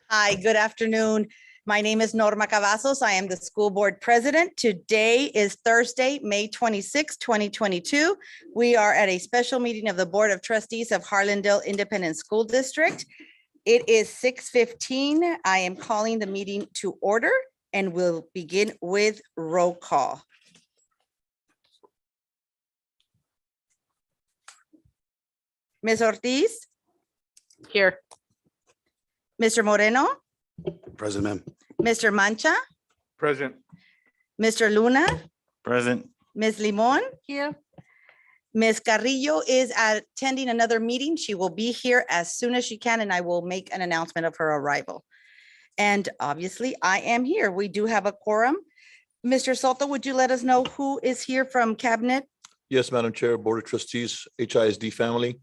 Hi, good afternoon. My name is Norma Cavazos. I am the school board president. Today is Thursday, May 26, 2022. We are at a special meeting of the Board of Trustees of Harlandale Independent School District. It is 6:15. I am calling the meeting to order and we'll begin with roll call. Ms. Ortiz? Here. Mr. Moreno? Present, ma'am. Mr. Mancha? Present. Mr. Luna? Present. Ms. Limon? Here. Ms. Carrillo is attending another meeting. She will be here as soon as she can, and I will make an announcement of her arrival. And obviously, I am here. We do have a quorum. Mr. Soto, would you let us know who is here from Cabinet? Yes, Madam Chair, Board of Trustees, HISD family.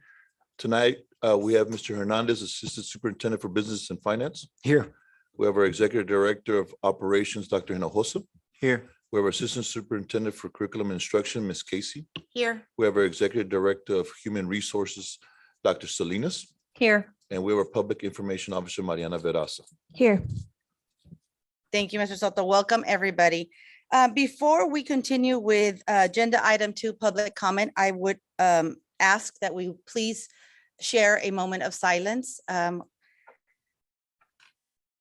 Tonight, we have Mr. Hernandez, Assistant Superintendent for Business and Finance. Here. We have our Executive Director of Operations, Dr. Hinojosa. Here. We have our Assistant Superintendent for Curriculum and Instruction, Ms. Casey. Here. We have our Executive Director of Human Resources, Dr. Salinas. Here. And we have our Public Information Officer, Mariana Veraza. Here. Thank you, Mr. Soto. Welcome, everybody. Before we continue with agenda item 2, public comment, I would ask that we please share a moment of silence.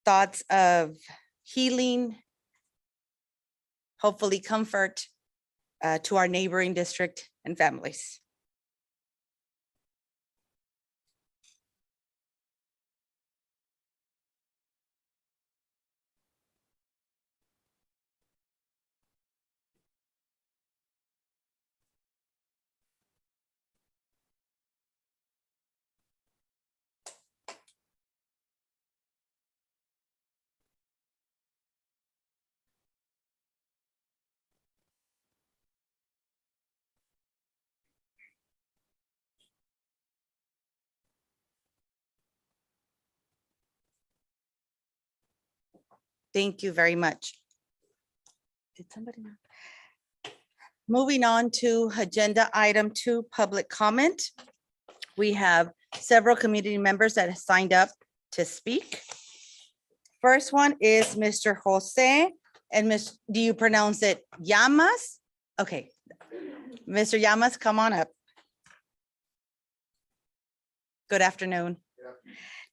Thoughts of healing, hopefully comfort to our neighboring district and families. Thank you very much. Did somebody know? Moving on to agenda item 2, public comment. We have several community members that have signed up to speak. First one is Mr. Jose, and Miss, do you pronounce it Llamas? Okay. Mr. Llamas, come on up. Good afternoon.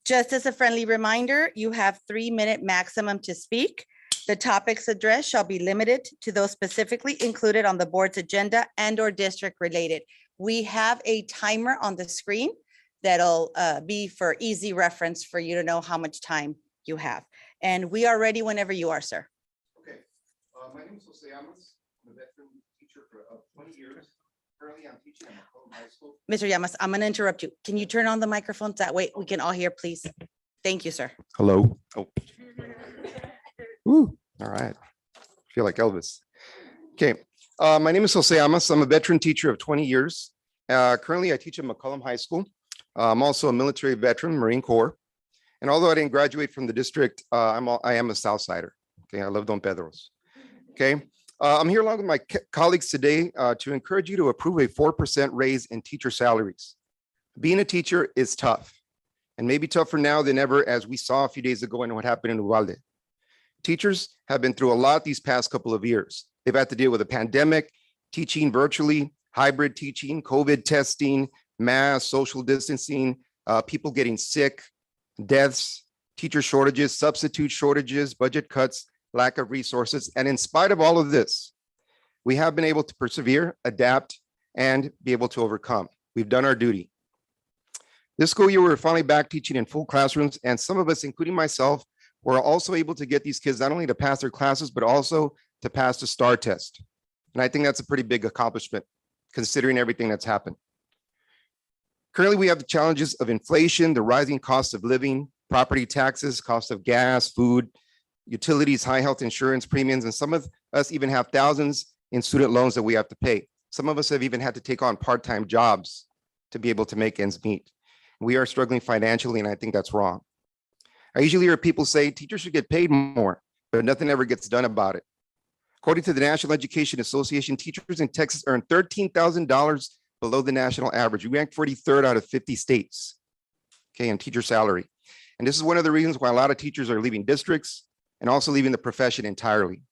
Just as a friendly reminder, you have 3-minute maximum to speak. The topics addressed shall be limited to those specifically included on the board's agenda and or district related. We have a timer on the screen that'll be for easy reference for you to know how much time you have. And we are ready whenever you are, sir. Okay, my name is Jose Llamas. I'm a veteran teacher for 20 years. Currently, I'm teaching at Macomb High School. Mr. Llamas, I'm going to interrupt you. Can you turn on the microphones? That way we can all hear, please. Thank you, sir. Hello. Oh. Ooh, all right. Feel like Elvis. Okay, my name is Jose Llamas. I'm a veteran teacher of 20 years. Currently, I teach at McCollum High School. I'm also a military veteran, Marine Corps. And although I didn't graduate from the district, I am a Southsider. Okay, I love Don Pedro's. Okay, I'm here along with my colleagues today to encourage you to approve a 4% raise in teacher salaries. Being a teacher is tough, and maybe tougher now than ever, as we saw a few days ago in what happened in Uvalde. Teachers have been through a lot these past couple of years. They've had to deal with a pandemic, teaching virtually, hybrid teaching, COVID testing, mass social distancing, people getting sick, deaths, teacher shortages, substitute shortages, budget cuts, lack of resources. And in spite of all of this, we have been able to persevere, adapt, and be able to overcome. We've done our duty. This school year, we're finally back teaching in full classrooms, and some of us, including myself, were also able to get these kids not only to pass their classes, but also to pass the STAR test. And I think that's a pretty big accomplishment, considering everything that's happened. Currently, we have the challenges of inflation, the rising cost of living, property taxes, cost of gas, food, utilities, high health insurance premiums, and some of us even have thousands in student loans that we have to pay. Some of us have even had to take on part-time jobs to be able to make ends meet. We are struggling financially, and I think that's wrong. I usually hear people say teachers should get paid more, but nothing ever gets done about it. According to the National Education Association, teachers in Texas earn $13,000 below the national average. We rank 43rd out of 50 states, okay, in teacher salary. And this is one of the reasons why a lot of teachers are leaving districts and also leaving the profession entirely.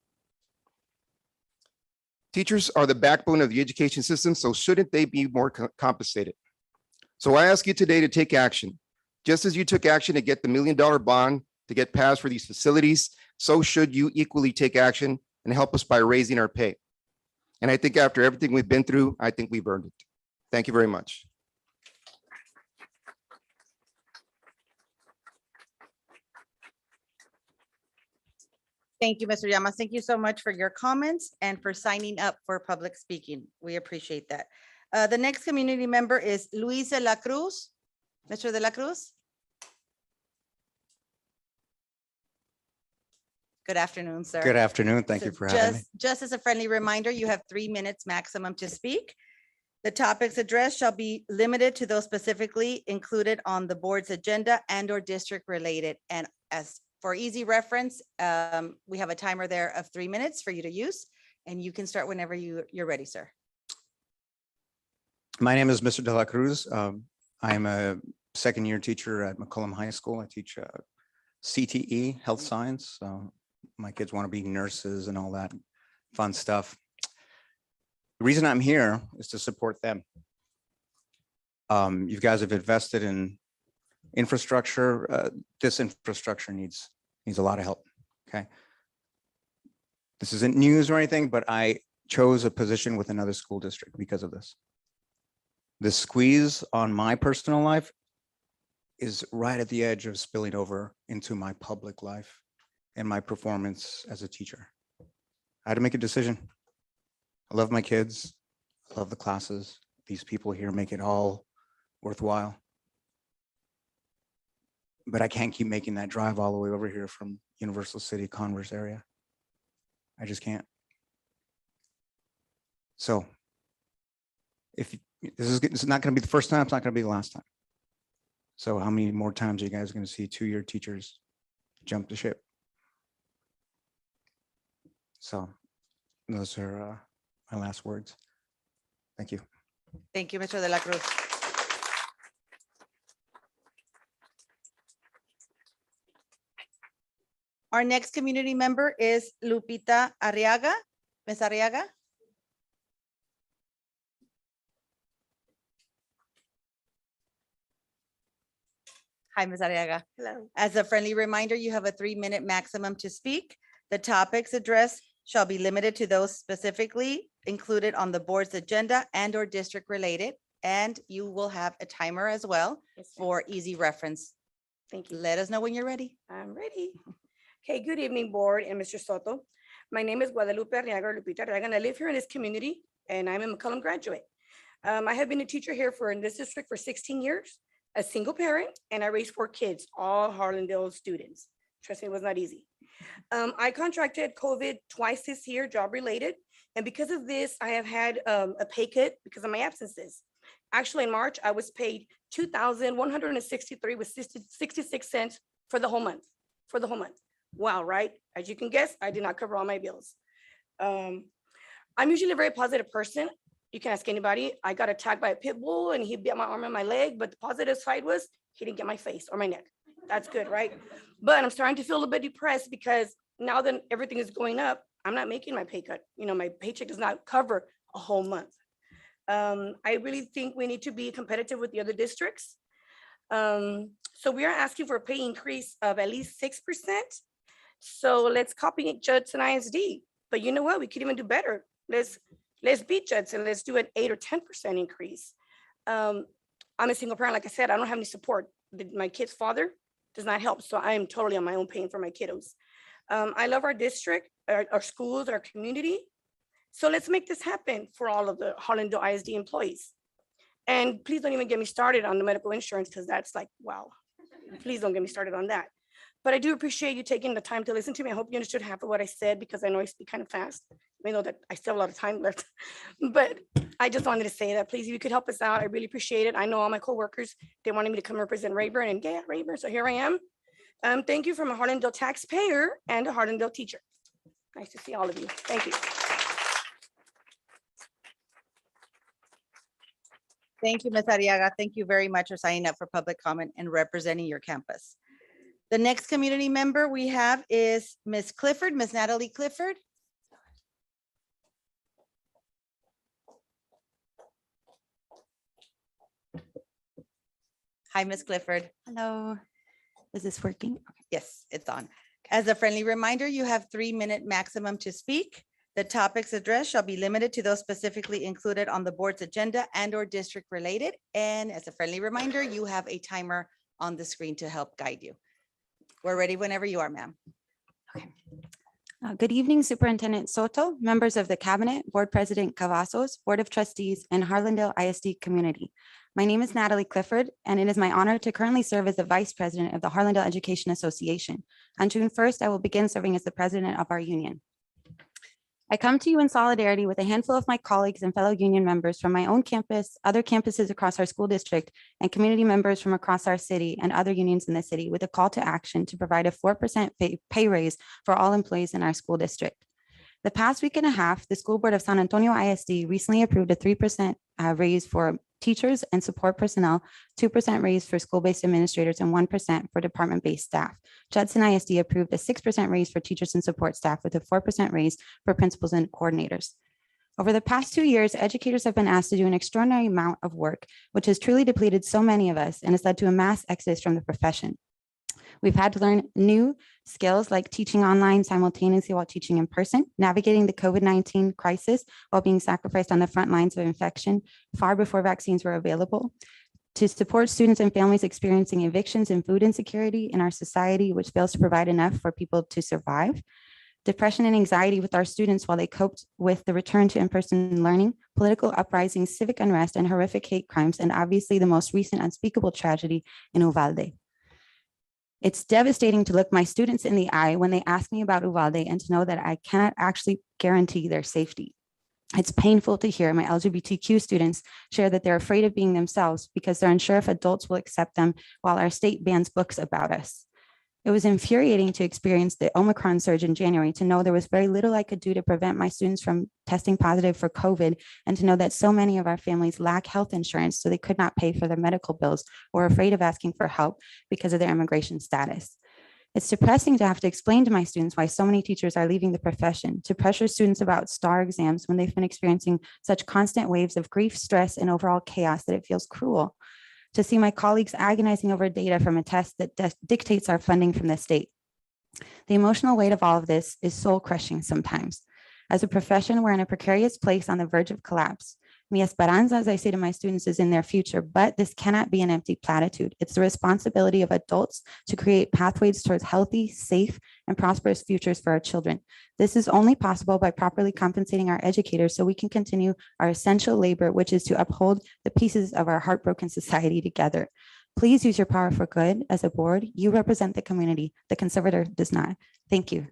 Teachers are the backbone of the education system, so shouldn't they be more compensated? So I ask you today to take action. Just as you took action to get the $1 million bond to get passed for these facilities, so should you equally take action and help us by raising our pay. And I think after everything we've been through, I think we've earned it. Thank you very much. Thank you, Mr. Llamas. Thank you so much for your comments and for signing up for public speaking. We appreciate that. The next community member is Luis de la Cruz. Mr. de la Cruz. Good afternoon, sir. Good afternoon. Thank So you for having me. Just as a friendly reminder, you have 3 minutes maximum to speak. The topics addressed shall be limited to those specifically included on the board's agenda and or district related. And as for easy reference, we have a timer there of 3 minutes for you to use, and you can start whenever you're ready, sir. My name is Mr. De La Cruz. I am a second-year teacher at McCollum High School. I teach CTE, health science. So my kids want to be nurses and all that fun stuff. The reason I'm here is to support them. You guys have invested in infrastructure. This infrastructure needs a lot of help. Okay. This isn't news or anything, but I chose a position with another school district because of this. The squeeze on my personal life is right at the edge of spilling over into my public life and my performance as a teacher. I had to make a decision. I love my kids. I love the classes. These people here make it all worthwhile. But I can't keep making that drive all the way over here from Universal City, Converse area. I just can't. So if this is not going to be the first time, it's not going to be the last time. So how many more times are you guys going to see two-year teachers jump the ship? So those are my last words. Thank you. Thank you, Mr. de la Cruz. Our next community member is Lupita Arriaga. Ms. Arriaga. Hi, Ms. Arriaga. Hello. As a friendly reminder, you have a 3-minute maximum to speak. The topics addressed shall be limited to those specifically included on the board's agenda and or district related. And you will have a timer as well Yes, ma'am. for easy reference. Thank you. Let us know when you're ready. I'm ready. Okay, good evening, board and Mr. Soto. My name is Guadalupe Arriaga, or Lupita Arriaga, and I live here in this community, and I'm a McCollum graduate. I have been a teacher here in this district for 16 years, a single parent, and I raised 4 kids, all Harlandale students. Trust me, it was not easy. I contracted COVID twice this year, job related. And because of this, I have had a pay cut because of my absences. Actually, in March, I was paid $2,163 with 66 cents for the whole month, Wow, right? As you can guess, I did not cover all my bills. I'm usually a very positive person. You can ask anybody. I got attacked by a pit bull and he bit my arm and my leg, but the positive side was he didn't get my face or my neck. That's good, right? But I'm starting to feel a little bit depressed because now that everything is going up, I'm not making my pay cut. You know, my paycheck does not cover a whole month. I really think we need to be competitive with the other districts. So we are asking for a pay increase of at least 6%. So let's copy Judson ISD. But you know what? We could even do better. Let's beat Judson. Let's do an 8 or 10% increase. I'm a single parent. Like I said, I don't have any support. My kid's father does not help. So I am totally on my own paying for my kiddos. I love our district, our schools, our community. So let's make this happen for all of the Harlandale ISD employees. And please don't even get me started on the medical insurance because that's like, wow. Please don't get me started on that. But I do appreciate you taking the time to listen to me. I hope you understood half of what I said because I know I speak kind of fast. I know that I still have a lot of time left. But I just wanted to say that, please, if you could help us out, I really appreciate it. I know all my coworkers, they wanted me to come represent Rayburn and yeah, Rayburn. So here I am. Thank you from a Harlandale taxpayer and a Harlandale teacher. Nice to see all of you. Thank you. Thank you, Ms. Arriaga. Thank you very much for signing up for public comment and representing your campus. The next community member we have is Ms. Clifford, Ms. Natalie Clifford. Hi, Ms. Clifford. Hello, is this working? Yes, it's on. As a friendly reminder, you have 3-minute maximum to speak. The topics addressed shall be limited to those specifically included on the board's agenda and or district related. And as a friendly reminder, you have a timer on the screen to help guide you. We're ready whenever you are, ma'am. Good evening, Superintendent Soto, members of the Cabinet, Board President Cavazos, Board of Trustees, and Harlandale ISD community. My name is Natalie Clifford, and it is my honor to currently serve as the Vice President of the Harlandale Education Association. On June 1st, I will begin serving as the President of our union. I come to you in solidarity with a handful of my colleagues and fellow union members from my own campus, other campuses across our school district, and community members from across our city and other unions in the city with a call to action to provide a 4% pay raise for all employees in our school district. The past week and a half, the School Board of San Antonio ISD recently approved a 3% raise for teachers and support personnel, 2% raise for school-based administrators, and 1% for department-based staff. Judson ISD approved a 6% raise for teachers and support staff with a 4% raise for principals and coordinators. Over the past 2 years, educators have been asked to do an extraordinary amount of work, which has truly depleted so many of us and has led to a mass exodus from the profession. We've had to learn new skills like teaching online simultaneously while teaching in person, navigating the COVID-19 crisis while being sacrificed on the front lines of infection far before vaccines were available, to support students and families experiencing evictions and food insecurity in our society, which fails to provide enough for people to survive, depression and anxiety with our students while they coped with the return to in-person learning, political uprisings, civic unrest, and horrific hate crimes, and obviously the most recent unspeakable tragedy in Uvalde. It's devastating to look my students in the eye when they ask me about Uvalde and to know that I cannot actually guarantee their safety. It's painful to hear my LGBTQ students share that they're afraid of being themselves because they're unsure if adults will accept them while our state bans books about us. It was infuriating to experience the Omicron surge in January, to know there was very little I could do to prevent my students from testing positive for COVID, and to know that so many of our families lack health insurance, so they could not pay for their medical bills or afraid of asking for help because of their immigration status. It's depressing to have to explain to my students why so many teachers are leaving the profession, to pressure students about STAR exams when they've been experiencing such constant waves of grief, stress, and overall chaos that it feels cruel. To see my colleagues agonizing over data from a test that dictates our funding from the state. The emotional weight of all of this is soul crushing sometimes. As a profession, we're in a precarious place on the verge of collapse. Mi esperanza, as I say to my students, is in their future, but this cannot be an empty platitude. It's the responsibility of adults to create pathways towards healthy, safe, and prosperous futures for our children. This is only possible by properly compensating our educators so we can continue our essential labor, which is to uphold the pieces of our heartbroken society together. Please use your power for good. As a board, you represent the community. The conservator does not. Thank you.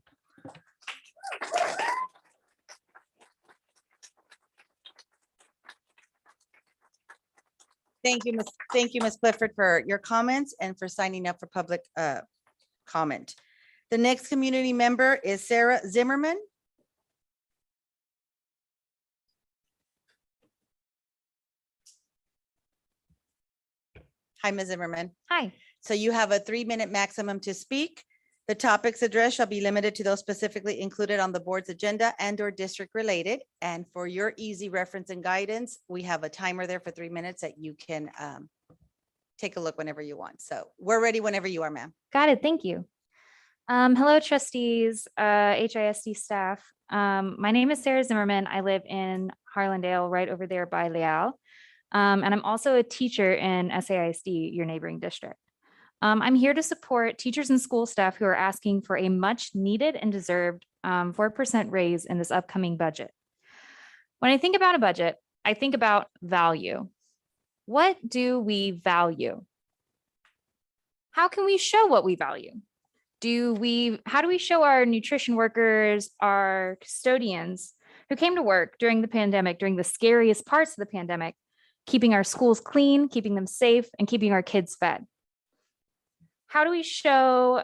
Thank you, Ms. Clifford, for your comments and for signing up for public comment. The next community member is Sarah Zimmerman. Hi, Ms. Zimmerman. Hi. So you have a 3-minute maximum to speak. The topics addressed shall be limited to those specifically included on the board's agenda and or district related. And for your easy reference and guidance, we have a timer there for 3 minutes that you can take a look whenever you want. So we're ready whenever you are, ma'am. Got it. Thank you. Hello, trustees, HISD staff. My name is Sarah Zimmerman. I live in Harlandale, right over there by Leal. And I'm also a teacher in SAISD, your neighboring district. I'm here to support teachers and school staff who are asking for a much needed and deserved 4% raise in this upcoming budget. When I think about a budget, I think about value. What do we value? How can we show what we value? How do we show our nutrition workers, our custodians who came to work during the pandemic, during the scariest parts of the pandemic, keeping our schools clean, keeping them safe, and keeping our kids fed? How do we show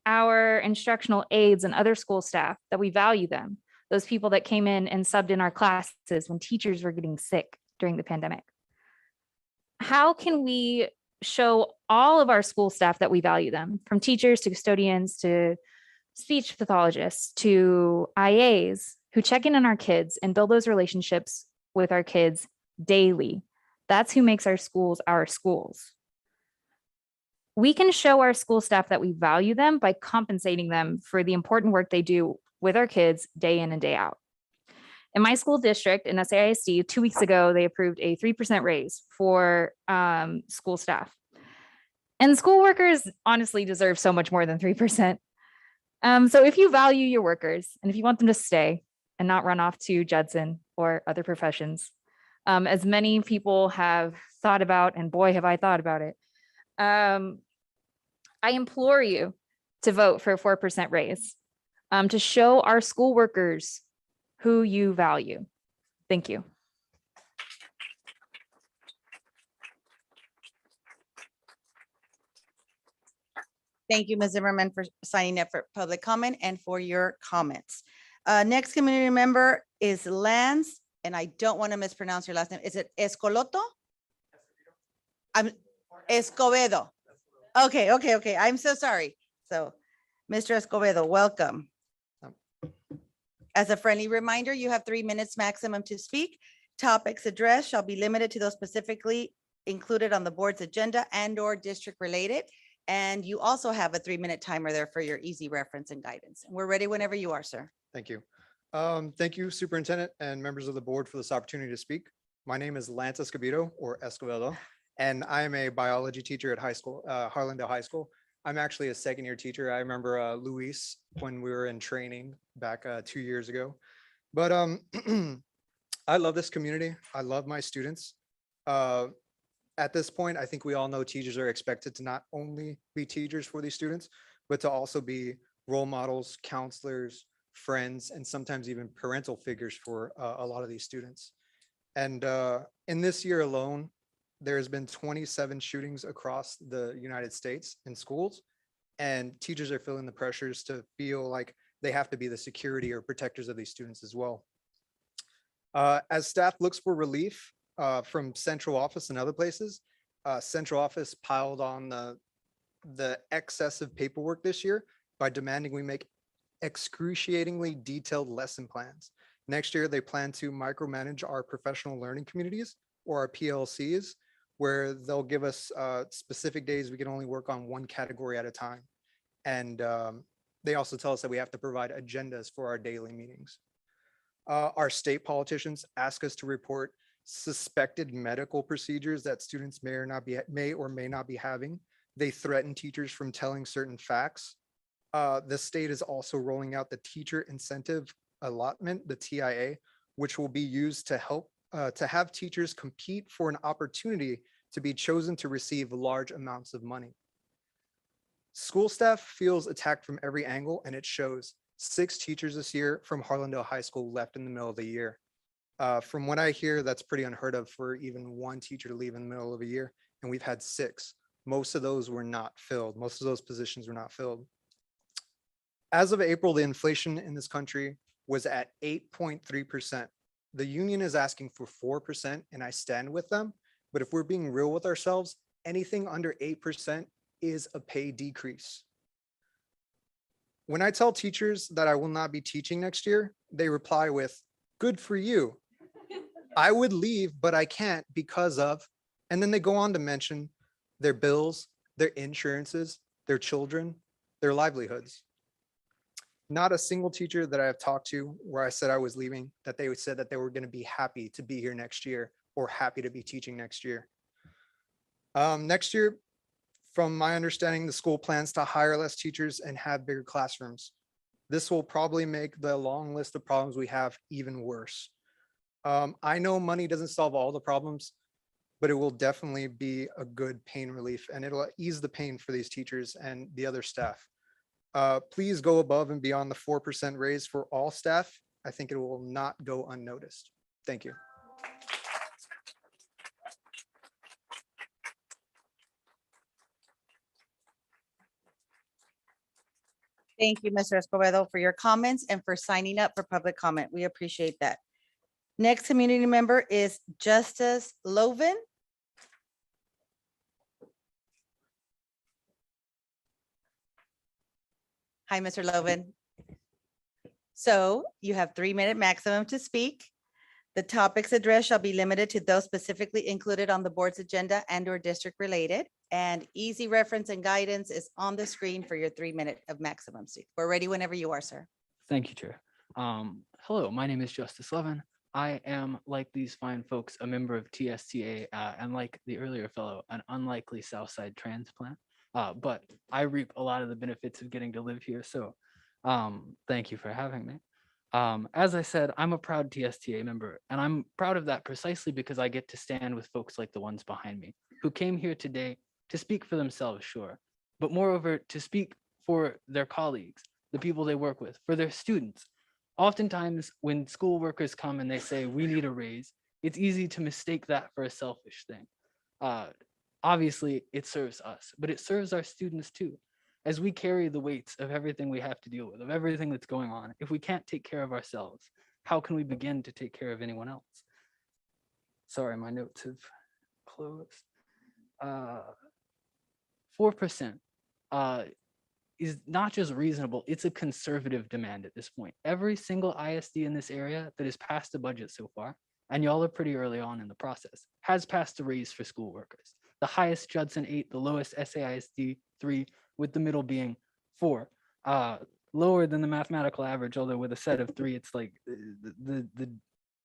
our instructional aides and other school staff that we value them? Those people that came in and subbed in our classes when teachers were getting sick during the pandemic. How can we show all of our school staff that we value them, from teachers to custodians to speech pathologists to IAs who check in on our kids and build those relationships with our kids daily. That's who makes our schools our schools. We can show our school staff that we value them by compensating them for the important work they do with our kids day in and day out. In my school district in SAISD, 2 weeks ago, they approved a 3% raise for school staff. And school workers honestly deserve so much more than 3%. So if you value your workers and if you want them to stay and not run off to Judson or other professions, as many people have thought about, and boy, have I thought about it, I implore you to vote for a 4% raise to show our school workers who you value. Thank you. Thank you, Ms. Zimmerman, for signing up for public comment and for your comments. Next community member is Lance, and I don't want to mispronounce your last name. Is it Escoloto? I'm Escobedo. Okay. I'm so sorry. So, Mr. Escobedo, welcome. As a friendly reminder, you have 3 minutes maximum to speak. Topics addressed shall be limited to those specifically included on the board's agenda and/or district related. And you also have a 3-minute timer there for your easy reference and guidance. We're ready whenever you are, sir. Thank you. Thank you, Superintendent and members of the board for this opportunity to speak. My name is Lance Escobedo, or Escobedo, and I'm a biology teacher at Harlandale High School. I'm actually a second-year teacher. I remember Luis when we were in training back 2 years ago. But I love this community. I love my students. At this point, I think we all know teachers are expected to not only be teachers for these students, but to also be role models, counselors, friends, and sometimes even parental figures for a lot of these students. And in this year alone, there's been 27 shootings across the United States in schools, and teachers are feeling the pressures to feel like they have to be the security or protectors of these students as well. As staff looks for relief from central office and other places, central office piled on the excessive paperwork this year by demanding we make excruciatingly detailed lesson plans. Next year, they plan to micromanage our professional learning communities, or our PLCs, where they'll give us specific days we can only work on one category at a time. And they also tell us that we have to provide agendas for our daily meetings. Our state politicians ask us to report suspected medical procedures that students may or may not be having. They threaten teachers from telling certain facts. The state is also rolling out the teacher incentive allotment, the TIA, which will be used to help to have teachers compete for an opportunity to be chosen to receive large amounts of money. School staff feels attacked from every angle, and it shows. 6 teachers this year from Harlandale High School left in the middle of the year. From what I hear, that's pretty unheard of for even one teacher to leave in the middle of a year, and we've had 6. Most of those were not filled. Most of those positions were not filled. As of April, the inflation in this country was at 8.3%. The union is asking for 4%, and I stand with them. But if we're being real with ourselves, anything under 8% is a pay decrease. When I tell teachers that I will not be teaching next year, they reply with, "Good for you. I would leave, but I can't because of," and then they go on to mention their bills, their insurances, their children, their livelihoods. Not a single teacher that I have talked to where I said I was leaving, that they said that they were going to be happy to be here next year or happy to be teaching next year. Next year, from my understanding, the school plans to hire less teachers and have bigger classrooms. This will probably make the long list of problems we have even worse. I know money doesn't solve all the problems, but it will definitely be a good pain relief, and it'll ease the pain for these teachers and the other staff. Please go above and beyond the 4% raise for all staff. I think it will not go unnoticed. Thank you. Thank you, Mr. Escobedo, for your comments and for signing up for public comment. We appreciate that. Next community member is Justice Levin. Hi, Mr. Levin. So you have 3-minute maximum to speak. The topics addressed shall be limited to those specifically included on the board's agenda and or district related. And easy reference and guidance is on the screen for your 3-minute of maximum. So we're ready whenever you are, sir. Thank you, Chair. Hello, my name is Justice Levin. I am, like these fine folks, a member of TSTA, and like the earlier fellow, an unlikely Southside transplant. But I reap a lot of the benefits of getting to live here. So thank you for having me. As I said, I'm a proud TSTA member, and I'm proud of that precisely because I get to stand with folks like the ones behind me who came here today to speak for themselves, sure, but moreover, to speak for their colleagues, the people they work with, for their students. Oftentimes, when school workers come and they say, we need a raise, it's easy to mistake that for a selfish thing. Obviously, it serves us, but it serves our students too. As we carry the weights of everything we have to deal with, of everything that's going on, if we can't take care of ourselves, how can we begin to take care of anyone else? Sorry, my notes have closed. 4% is not just reasonable, it's a conservative demand at this point. Every single ISD in this area that has passed the budget so far, and y'all are pretty early on in the process, has passed a raise for school workers. The highest Judson 8, the lowest SAISD 3, with the middle being 4. Lower than the mathematical average, although with a set of 3, it's like the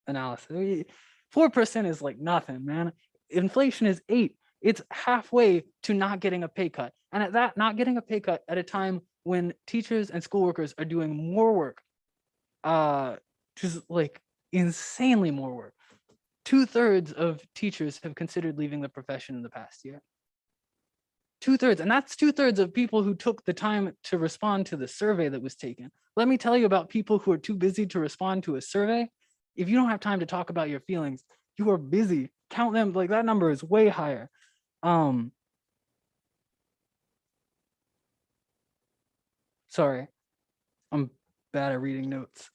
analysis. 4% is like nothing, man. Inflation is 8. It's halfway to not getting a pay cut. And at that, not getting a pay cut at a time when teachers and school workers are doing more work, just like insanely more work. 2/3 of teachers have considered leaving the profession in the past year. 2/3, and that's 2/3 of people who took the time to respond to the survey that was taken. Let me tell you about people who are too busy to respond to a survey. If you don't have time to talk about your feelings, you are busy. Count them, like that number is way higher. Sorry, I'm bad at reading notes.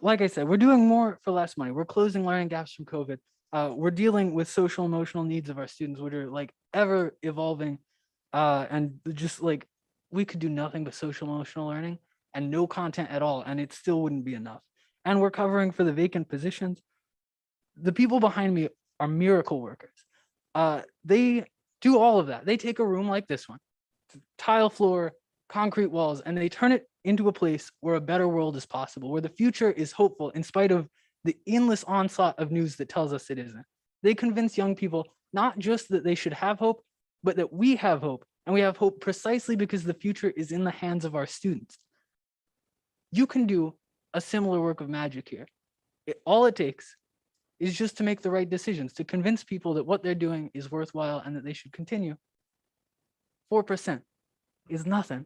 Like I said, we're doing more for less money. We're closing learning gaps from COVID. We're dealing with social emotional needs of our students, which are like ever evolving. And just like, we could do nothing but social emotional learning and no content at all, and it still wouldn't be enough. And we're covering for the vacant positions. The people behind me are miracle workers. They do all of that. They take a room like this one, tile floor, concrete walls, and they turn it into a place where a better world is possible, where the future is hopeful in spite of the endless onslaught of news that tells us it isn't. They convince young people not just that they should have hope, but that we have hope, and we have hope precisely because the future is in the hands of our students. You can do a similar work of magic here. All it takes is just to make the right decisions, to convince people that what they're doing is worthwhile and that they should continue. 4% is nothing.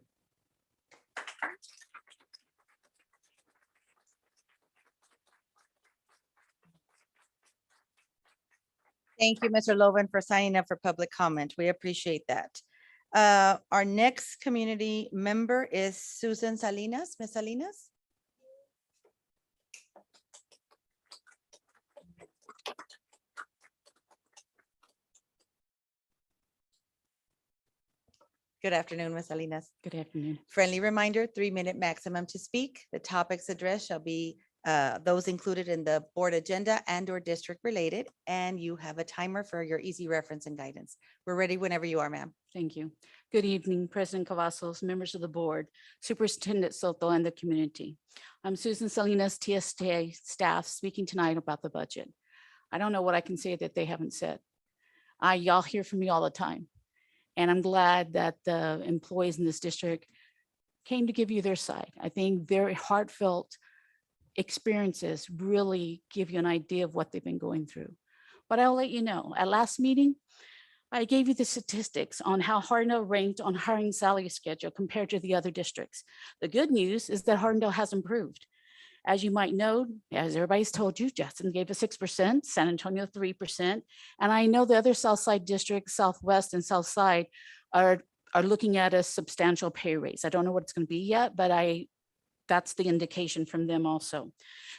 Thank you, Mr. Loven, for signing up for public comment. We appreciate that. Our next community member is Susan Salinas. Ms. Salinas? Good afternoon, Ms. Salinas. Good afternoon. Friendly reminder, 3-minute maximum to speak. The topics addressed shall be those included in the board agenda and or district related, and you have a timer for your easy reference and guidance. We're ready whenever you are, ma'am. Thank you. Good evening, President Cavazos, members of the board, Superintendent Soto, and the community. I'm Susan Salinas, TSTA staff, speaking tonight about the budget. I don't know what I can say that they haven't said. Y'all hear from me all the time. And I'm glad that the employees in this district came to give you their side. I think their heartfelt experiences really give you an idea of what they've been going through. But I'll let you know, at last meeting, I gave you the statistics on how Hardin ranked on hiring salary schedule compared to the other districts. The good news is that Hardin has improved. As you might know, as everybody's told you, Jackson gave us 6%, San Antonio 3%. And I know the other South Side districts, Southwest and South Side are looking at a substantial pay raise. I don't know what it's going to be yet, but that's the indication from them also.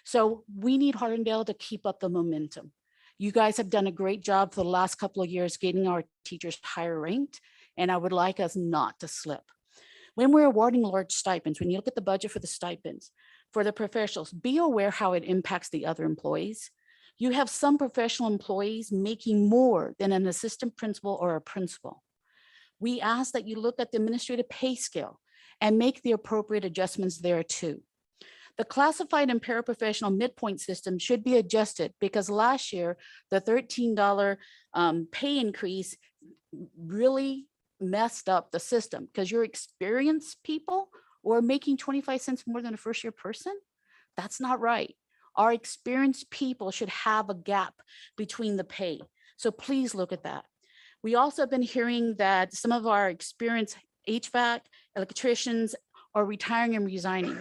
So we need Hardindale to keep up the momentum. You guys have done a great job for the last couple of years getting our teachers higher ranked, and I would like us not to slip. When we're awarding large stipends, when you look at the budget for the stipends, for the professionals, be aware how it impacts the other employees. You have some professional employees making more than an assistant principal or a principal. We ask that you look at the administrative pay scale and make the appropriate adjustments there too. The classified and paraprofessional midpoint system should be adjusted because last year, the $13 pay increase really messed up the system because your experienced people were making 25 cents more than a first-year person. That's not right. Our experienced people should have a gap between the pay. So please look at that. We also have been hearing that some of our experienced HVAC electricians are retiring and resigning.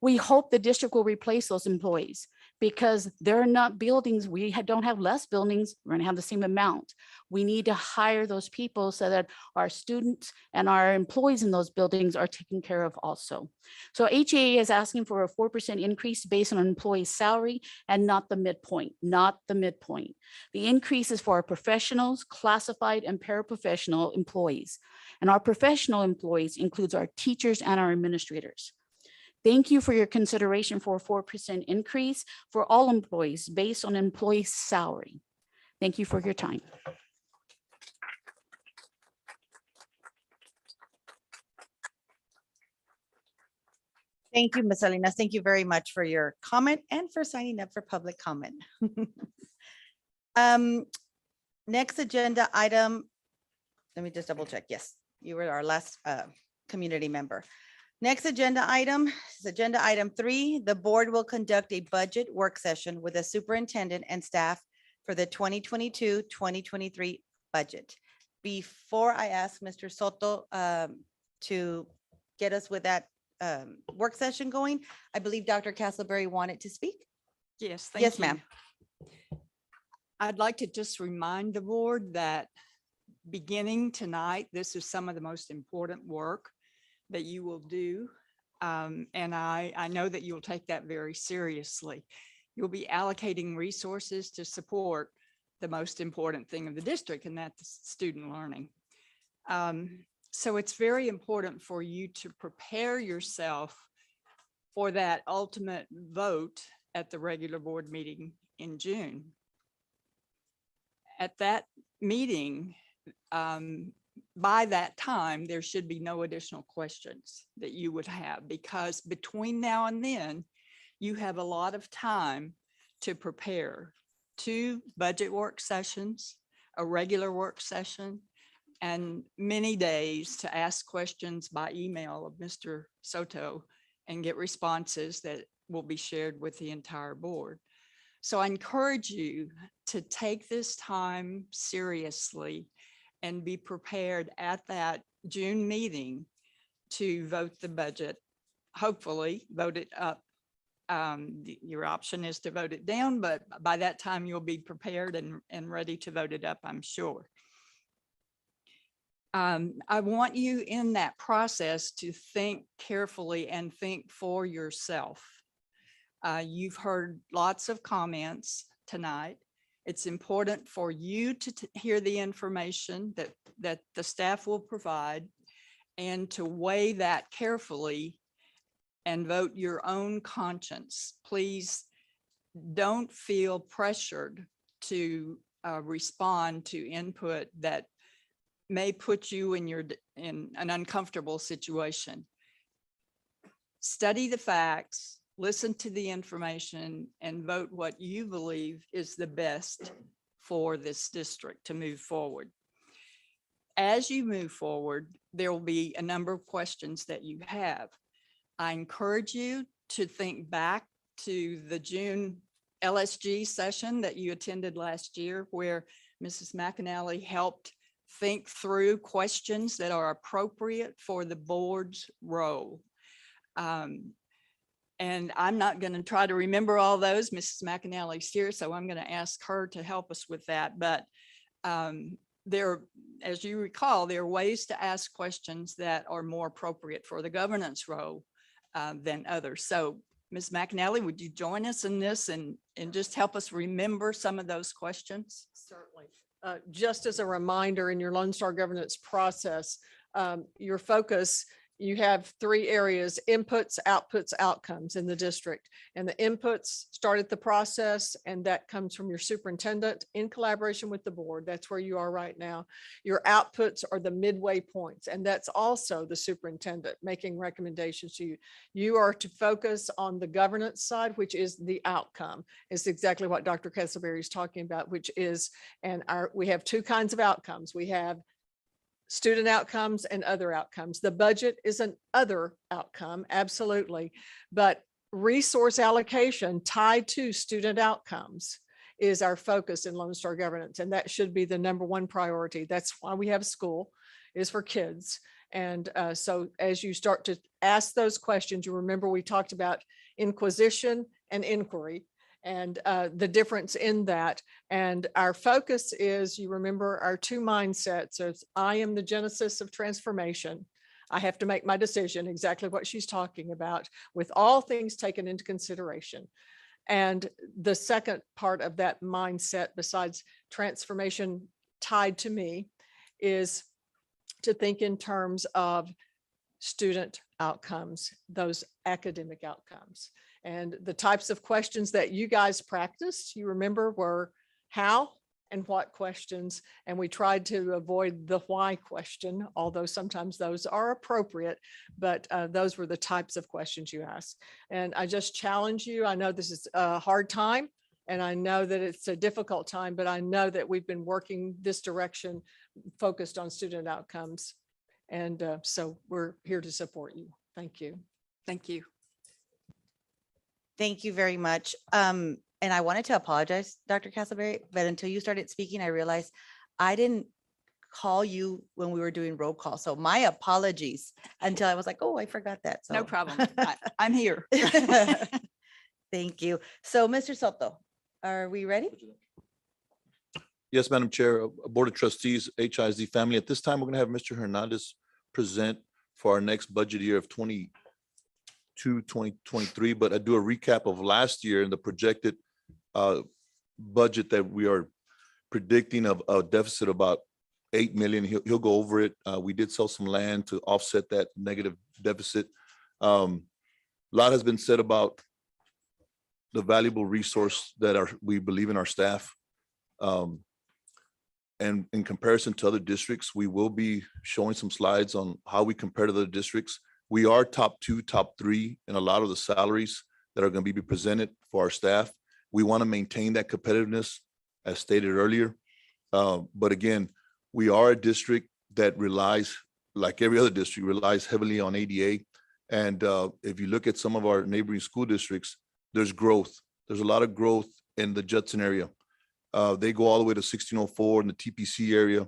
We hope the district will replace those employees because they're not buildings. We don't have less buildings. We're gonna have the same amount. We need to hire those people so that our students and our employees in those buildings are taken care of also. So HAA is asking for a 4% increase based on an employee's salary and not the midpoint, not the midpoint. The increase is for our professionals, classified and paraprofessional employees. And our professional employees includes our teachers and our administrators. Thank you for your consideration for a 4% increase for all employees based on employee salary. Thank you for your time. Thank you, Ms. Salinas. Thank you very much for your comment and for signing up for public comment. Next agenda item, let me just double check. Yes, you were our last community member. Next agenda item is agenda item 3. The board will conduct a budget work session with the superintendent and staff for the 2022-2023 budget. Before I ask Mr. Soto to get us with that work session going, I believe Dr. Castleberry wanted to speak. Yes, thank you. Yes, ma'am. I'd like to just remind the board that beginning tonight, this is some of the most important work that you will do. And I know that you'll take that very seriously. You'll be allocating resources to support the most important thing of the district, and that's student learning. So it's very important for you to prepare yourself for that ultimate vote at the regular board meeting in June. At that meeting, by that time, there should be no additional questions that you would have, because between now and then, you have a lot of time to prepare 2 budget work sessions, a regular work session, and many days to ask questions by email of Mr. Soto and get responses that will be shared with the entire board. So I encourage you to take this time seriously and be prepared at that June meeting to vote the budget, hopefully vote it up. Your option is to vote it down, but by that time you'll be prepared and ready to vote it up, I'm sure. I want you in that process to think carefully and think for yourself. You've heard lots of comments tonight. It's important for you to hear the information that the staff will provide and to weigh that carefully and vote your own conscience. Please don't feel pressured to respond to input that may put you in an uncomfortable situation. Study the facts, listen to the information, and vote what you believe is the best for this district to move forward. As you move forward, there will be a number of questions that you have. I encourage you to think back to the June LSG session that you attended last year, where Mrs. McAnally helped think through questions that are appropriate for the board's role. And I'm not going to try to remember all those. Mrs. McAnally's here, so I'm going to ask her to help us with that. But there, as you recall, there are ways to ask questions that are more appropriate for the governance role than others. So Ms. McAnally, would you join us in this and just help us remember some of those questions? Certainly. Just as a reminder, in your Lone Star governance process, your focus you have three areas: inputs, outputs, outcomes in the district. And the inputs started the process, and that comes from your superintendent in collaboration with the board. That's where you are right now. Your outputs are the midway points, and that's also the superintendent making recommendations to you. You are to focus on the governance side, which is the outcome. It's exactly what Dr. Castleberry is talking about, which is, we have two kinds of outcomes. We have student outcomes and other outcomes. The budget is an other outcome, absolutely, but resource allocation tied to student outcomes is our focus in Lone Star governance. And that should be the number one priority. That's why we have school, is for kids. And so as you start to ask those questions, you remember we talked about inquisition and inquiry, and the difference in that. And our focus is, you remember our two mindsets. So I am the genesis of transformation. I have to make my decision, exactly what she's talking about, with all things taken into consideration. And the second part of that mindset, besides transformation tied to me, is to think in terms of student outcomes, those academic outcomes. And the types of questions that you guys practiced, you remember, were how and what questions. And we tried to avoid the why question, although sometimes those are appropriate, but those were the types of questions you asked. And I just challenge you. I know this is a hard time, and I know that it's a difficult time, but I know that we've been working this direction, focused on student outcomes. And so we're here to support you. Thank you. Thank you. Thank you very much. And I wanted to apologize, Dr. Castleberry, but until you started speaking, I realized I didn't call you when we were doing roll call. So my apologies, until I was like, oh, I forgot that. No So problem. I'm here. thank you. So Mr. Soto, are we ready? Yes, Madam Chair, Board of Trustees, HISD family. At this time, we're going to have Mr. Hernandez present for our next budget year of 2023. But I do a recap of last year and the projected budget that we are predicting of a deficit about 8 million. He'll go over it. We did sell some land to offset that negative deficit. A lot has been said about the valuable resource that we believe in our staff. And in comparison to other districts, we will be showing some slides on how we compare to other districts. We are top 2, top 3 in a lot of the salaries that are going to be presented for our staff. We want to maintain that competitiveness, as stated earlier. But again, we are a district that relies, like every other district, relies heavily on ADA. And if you look at some of our neighboring school districts, there's growth. There's a lot of growth in the Judson area. They go all the way to 1604 in the TPC area.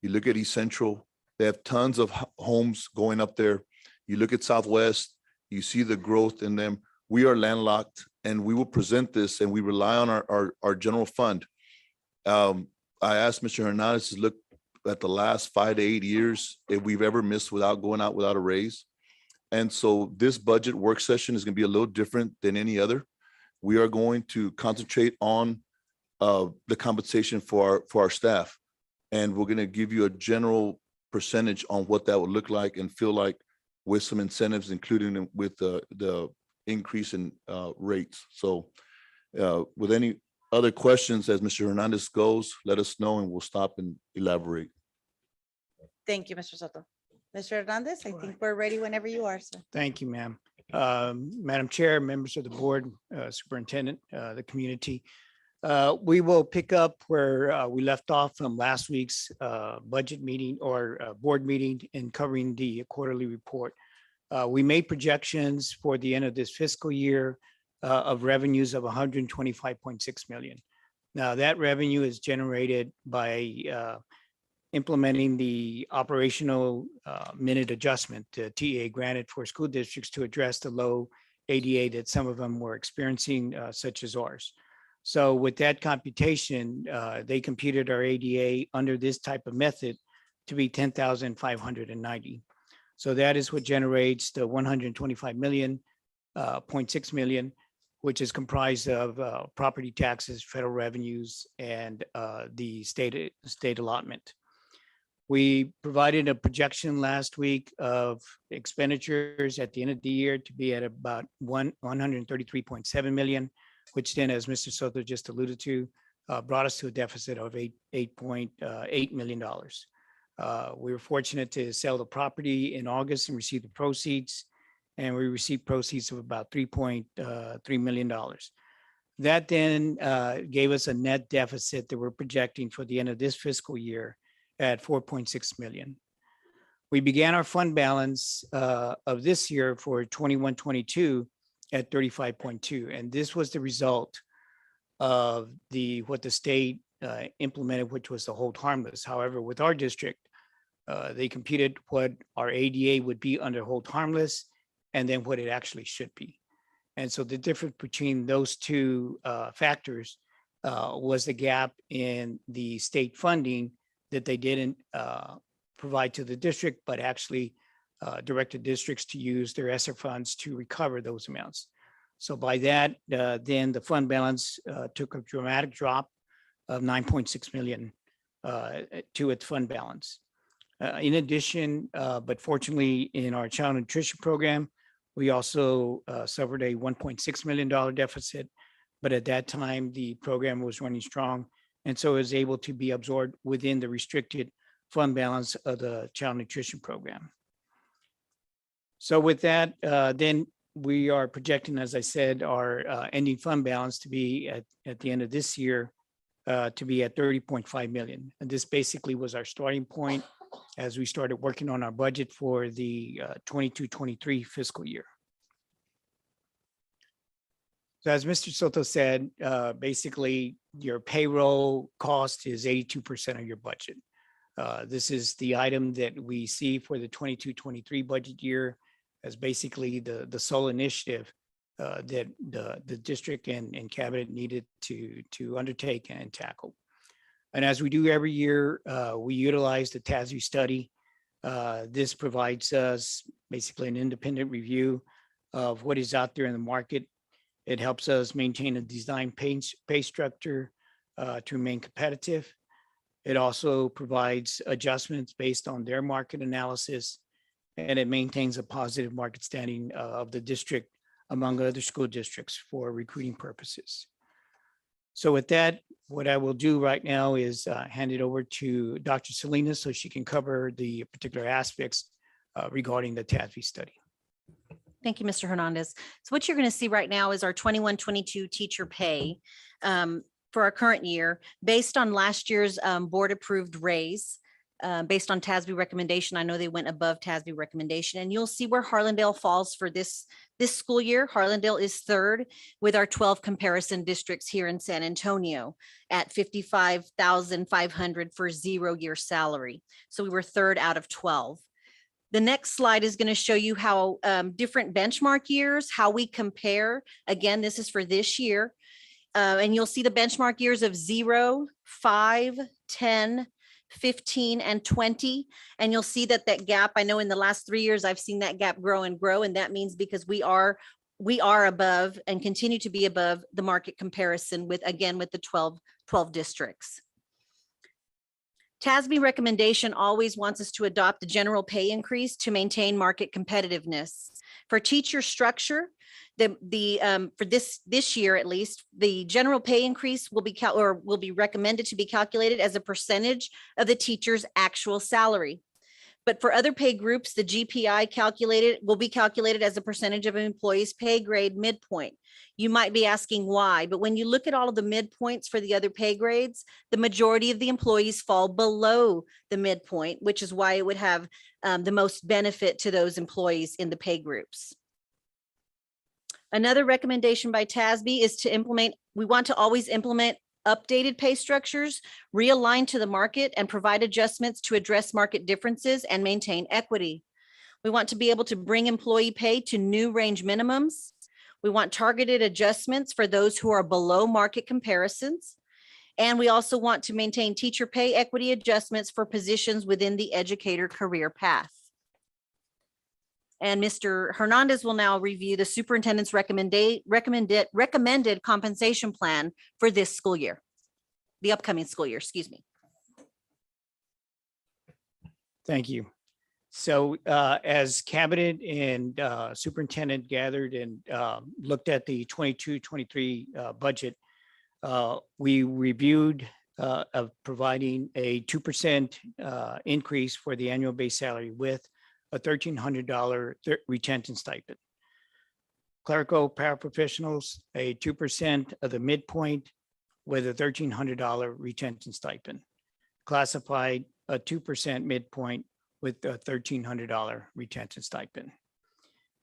You look at East Central, they have tons of homes going up there. You look at Southwest, you see the growth in them. We are landlocked, and we will present this, and we rely on our general fund. I asked Mr. Hernandez to look at the last 5 to 8 years if we've ever missed without going out without a raise. And so this budget work session is going to be a little different than any other. We are going to concentrate on the compensation for our staff. And we're going to give you a general percentage on what that would look like and feel like, with some incentives, including with the increase in rates. So with any other questions as Mr. Hernandez goes, let us know and we'll stop and elaborate. Thank you, Mr. Soto. Mr. Hernandez, I think we're ready whenever you are, sir. Thank you, ma'am. Madam Chair, members of the board, superintendent, the community. We will pick up where we left off from last week's budget meeting or board meeting in covering the quarterly report. We made projections for the end of this fiscal year of revenues of 125.6 million. Now that revenue is generated by implementing the operational minute adjustment, TA granted for school districts to address the low ADA that some of them were experiencing, such as ours. So with that computation, they computed our ADA under this type of method to be 10,590. So that is what generates the 125 million, 0.6 million, which is comprised of property taxes, federal revenues, and the state allotment. We provided a projection last week of expenditures at the end of the year to be at about 133.7 million, which then, as Mr. Soto just alluded to, brought us to a deficit of $8.8 million. We were fortunate to sell the property in August and receive the proceeds, and we received proceeds of about $3.3 million. That then gave us a net deficit that we're projecting for the end of this fiscal year at 4.6 million. We began our fund balance of this year for 21-22 at 35.2, and this was the result of what the state implemented, which was the hold harmless. However, with our district, they computed what our ADA would be under hold harmless and then what it actually should be. And so the difference between those two factors was the gap in the state funding that they didn't provide to the district, but actually directed districts to use their ESSER funds to recover those amounts. So by that, then the fund balance took a dramatic drop of 9.6 million to its fund balance. In addition, but fortunately in our child nutrition program, we also suffered a $1.6 million deficit, but at that time the program was running strong, and so it was able to be absorbed within the restricted fund balance of the child nutrition program. So with that, then we are projecting, as I said, our ending fund balance to be at the end of this year to be at 30.5 million. And this basically was our starting point as we started working on our budget for the 22-23 fiscal year. So as Mr. Soto said, basically your payroll cost is 82% of your budget. This is the item that we see for the 22-23 budget year as basically the sole initiative that the district and cabinet needed to undertake and tackle. And as we do every year, we utilize the TASB study. This provides us basically an independent review of what is out there in the market. It helps us maintain a design pay structure to remain competitive. It also provides adjustments based on their market analysis, and it maintains a positive market standing of the district among other school districts for recruiting purposes. So with that, what I will do right now is hand it over to Dr. Salinas so she can cover the particular aspects regarding the TASB study. Thank you, Mr. Hernandez. So what you're going to see right now is our 21-22 teacher pay for our current year based on last year's board approved raise. Based on TASB recommendation. I know they went above TASB recommendation, and you'll see where Harlandale falls for this school year. Harlandale is third with our 12 comparison districts here in San Antonio at $55,500 for 0-year salary. So we were third out of 12. The next slide is going to show you how different benchmark years, how we compare. Again, this is for this year. And you'll see the benchmark years of 0, 5, 10, 15 and 20. And you'll see that gap, I know in the last 3 years, I've seen that gap grow and grow. And that means because we are above and continue to be above the market comparison with the 12 districts. TASB recommendation always wants us to adopt the general pay increase to maintain market competitiveness. For teacher structure, for this year at least, the general pay increase will be recommended to be calculated as a percentage of the teacher's actual salary. But for other pay groups, the GPI will be calculated as a percentage of an employee's pay grade midpoint. You might be asking why, but when you look at all of the midpoints for the other pay grades, the majority of the employees fall below the midpoint, which is why it would have the most benefit to those employees in the pay groups. Another recommendation by TASB is we want to always implement updated pay structures, realign to the market, and provide adjustments to address market differences and maintain equity. We want to be able to bring employee pay to new range minimums. We want targeted adjustments for those who are below market comparisons. And we also want to maintain teacher pay equity adjustments for positions within the educator career path. And Mr. Hernandez will now review the superintendent's recommended compensation plan for this school year, the upcoming school year, excuse me. Thank you. So as cabinet and superintendent gathered and looked at the 22-23 budget, we reviewed of providing a 2% increase for the annual base salary with a $1,300 retention stipend. Clerical paraprofessionals, a 2% of the midpoint with a $1,300 retention stipend. Classified, a 2% midpoint with a $1,300 retention stipend.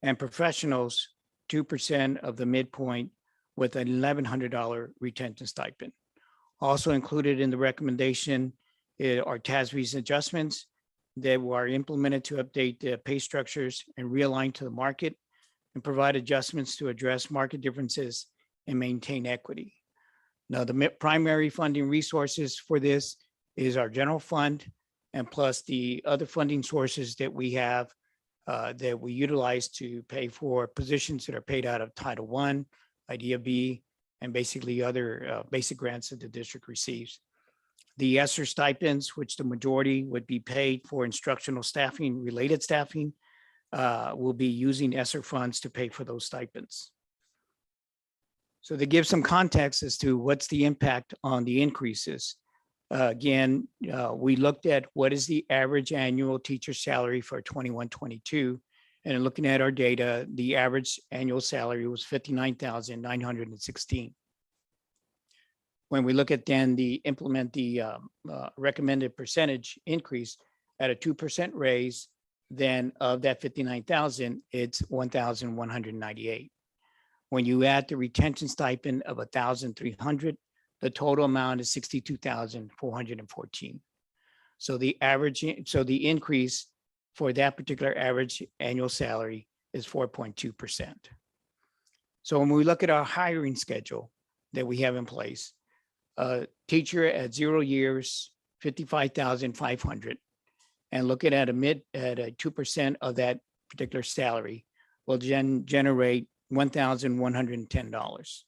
And professionals, 2% of the midpoint with an $1,100 retention stipend. Also included in the recommendation are TASB's adjustments that were implemented to update the pay structures and realign to the market and provide adjustments to address market differences and maintain equity. Now, the primary funding resources for this is our general fund and plus the other funding sources that we have that we utilize to pay for positions that are paid out of Title I, Idea B, and basically other basic grants that the district receives. The ESSER stipends, which the majority would be paid for instructional staffing, related staffing, will be using ESSER funds to pay for those stipends. So to give some context as to what's the impact on the increases, again, we looked at what is the average annual teacher salary for 21-22. And looking at our data, the average annual salary was $59,916. When we look at then implement the recommended percentage increase at a 2% raise, then of that 59,000, it's 1,198. When you add the retention stipend of 1,300, the total amount is 62,414. So the increase for that particular average annual salary is 4.2%. So when we look at our hiring schedule that we have in place, teacher at 0 years, 55,500, and looking at a 2% of that particular salary will generate $1,110.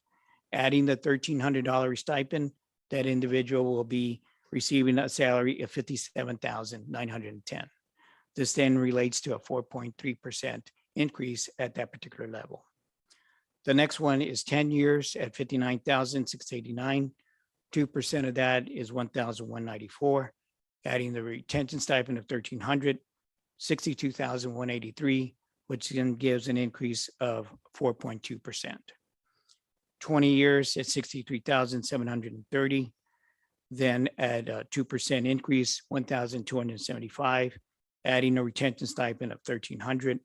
Adding the $1,300 stipend, that individual will be receiving a salary of $57,910. This then relates to a 4.3% increase at that particular level. The next one is 10 years at $59,689. 2% of that is $1,194. Adding the retention stipend of $1,300, $62,183, which then gives an increase of 4.2%. 20 years at $63,730. Then at a 2% increase, $1,275. Adding a retention stipend of $1,300,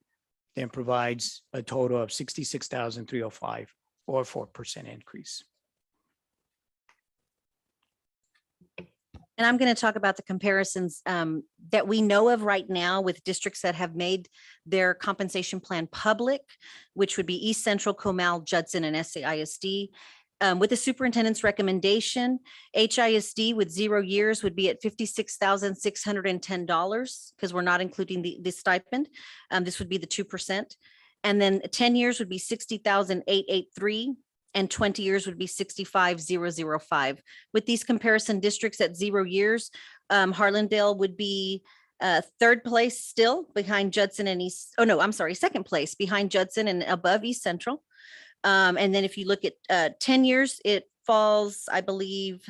then provides a total of $66,305 or 4% increase. And I'm going to talk about the comparisons that we know of right now with districts that have made their compensation plan public, which would be East Central, Comal, Judson, and SAISD. With the superintendent's recommendation, HISD with 0 years would be at $56,610 because we're not including the stipend. This would be the 2%. And then 10 years would be $60,883. And 20 years would be $65,005. With these comparison districts at 0 years, Harlandale would be third place still behind Judson and East. Oh no, I'm sorry, second place behind Judson and above East Central. And then if you look at 10 years, it falls, I believe,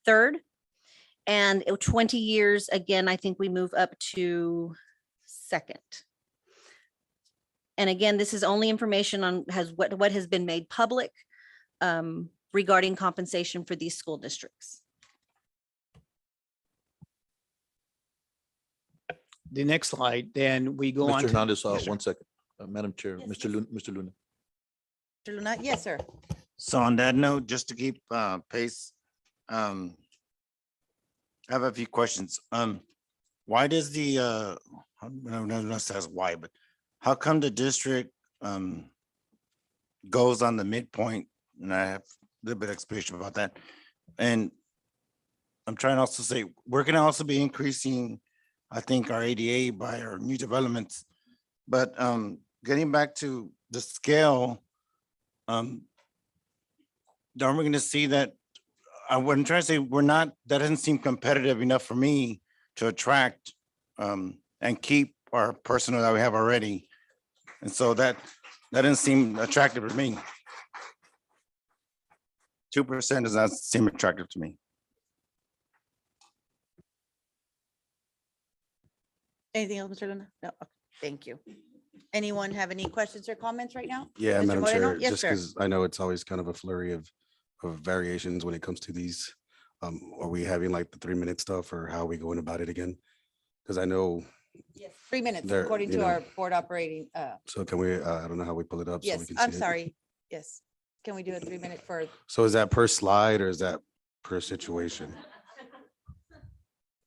third. And 20 years, again, I think we move up to second. And again, this is only information on what has been made public regarding compensation for these school districts. The next slide, then we go on. Mr. to- Hernandez, Yes, sir. one second. Madam Chair, Yes, Mr. Luna, Mr. Luna. Mr. Luna, yes, sir. So on that note, just to keep pace, I have a few questions. Why does the, I don't know if that's why, but how come the district goes on the midpoint? And I have a little bit of explanation about that. And I'm trying to also say, we're gonna also be increasing, I think, our ADA by our new developments. But getting back to the scale, aren't we gonna see that? What I'm trying to say, that doesn't seem competitive enough for me to attract and keep our personnel that we have already. And so that didn't seem attractive to me. 2% does not seem attractive to me. Anything else, Mr. Luna? No, okay, thank you. Anyone have any questions or comments right now? Yeah, Mr. Madam Moreno? Chair, Yes, just sir. because I know it's always kind of a flurry of variations when it comes to these. Are we having like the 3-minute stuff or how are we going about it again? Because I know, Yes, 3 minutes There, according you to know, our board operating. so can we, I don't know how we pull it up. so we Yes, can I'm see it. sorry. Yes. Can we do a 3-minute for, So is that per slide or is that per situation?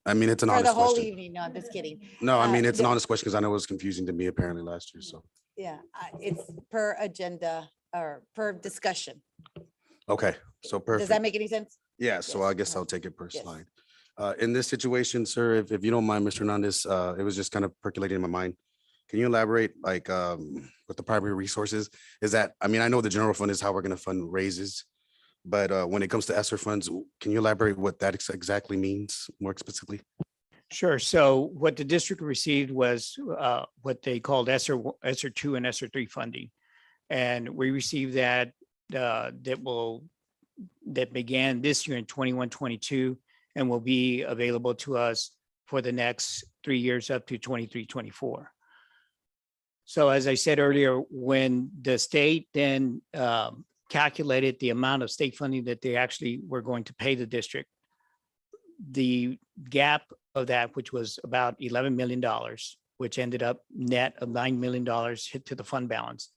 I mean, it's an for the honest whole question. evening? No, I'm just kidding. No, I mean, it's an the- honest question because I know it was confusing to me apparently last year. So, Yeah, it's per agenda or per discussion. okay, so Does perfect. that make any sense? Yeah, so I Yes, guess I'll take it per yes. slide. In this situation, sir, if you don't mind, Mr. Hernandez, it was just kind of percolating in my mind. Can you elaborate like with the primary resources? Is that, I mean, I know the general fund is how we're gonna fund raises. But when it comes to ESSER funds, can you elaborate what that exactly means more specifically? Sure. So what the district received was what they called ESSER 2 and ESSER 3 funding. And we received that that began this year in 21-22 and will be available to us for the next 3 years up to 23-24. So as I said earlier, when the state then calculated the amount of state funding that they actually were going to pay the district, the gap of that, which was about $11 million, which ended up net of $9 million hit to the fund balance.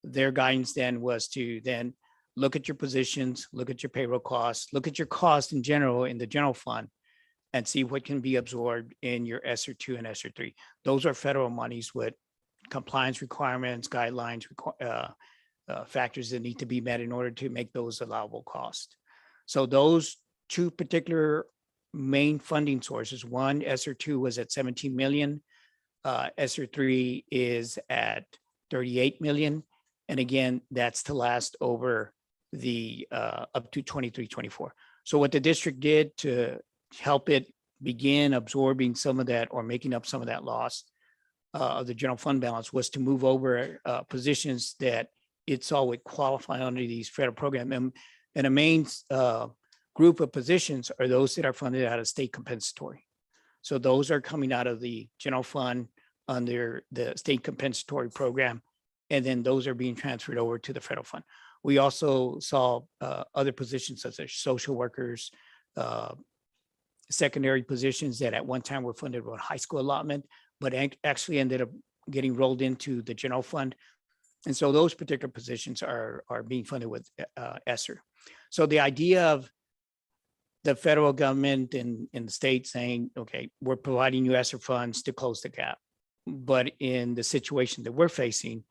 Their guidance then was to then look at your positions, look at your payroll costs, look at your cost in general in the general fund and see what can be absorbed in your ESSER 2 and ESSER 3. Those are federal monies with compliance requirements, guidelines, factors that need to be met in order to make those allowable costs. So those two particular main funding sources, one, ESSER 2 was at 17 million. ESSER 3 is at 38 million. And again, that's to last over the up to 23-24. So what the district did to help it begin absorbing some of that or making up some of that loss of the general fund balance was to move over positions that it saw would qualify under these federal program. And a main group of positions are those that are funded out of state compensatory. So those are coming out of the general fund under the state compensatory program. And then those are being transferred over to the federal fund. We also saw other positions such as social workers, secondary positions that at one time were funded with high school allotment, but actually ended up getting rolled into the general fund. And so those particular positions are being funded with ESSER. So the idea of the federal government and the state saying, okay, we're providing you ESSER funds to close the gap. But in the situation that we're facing,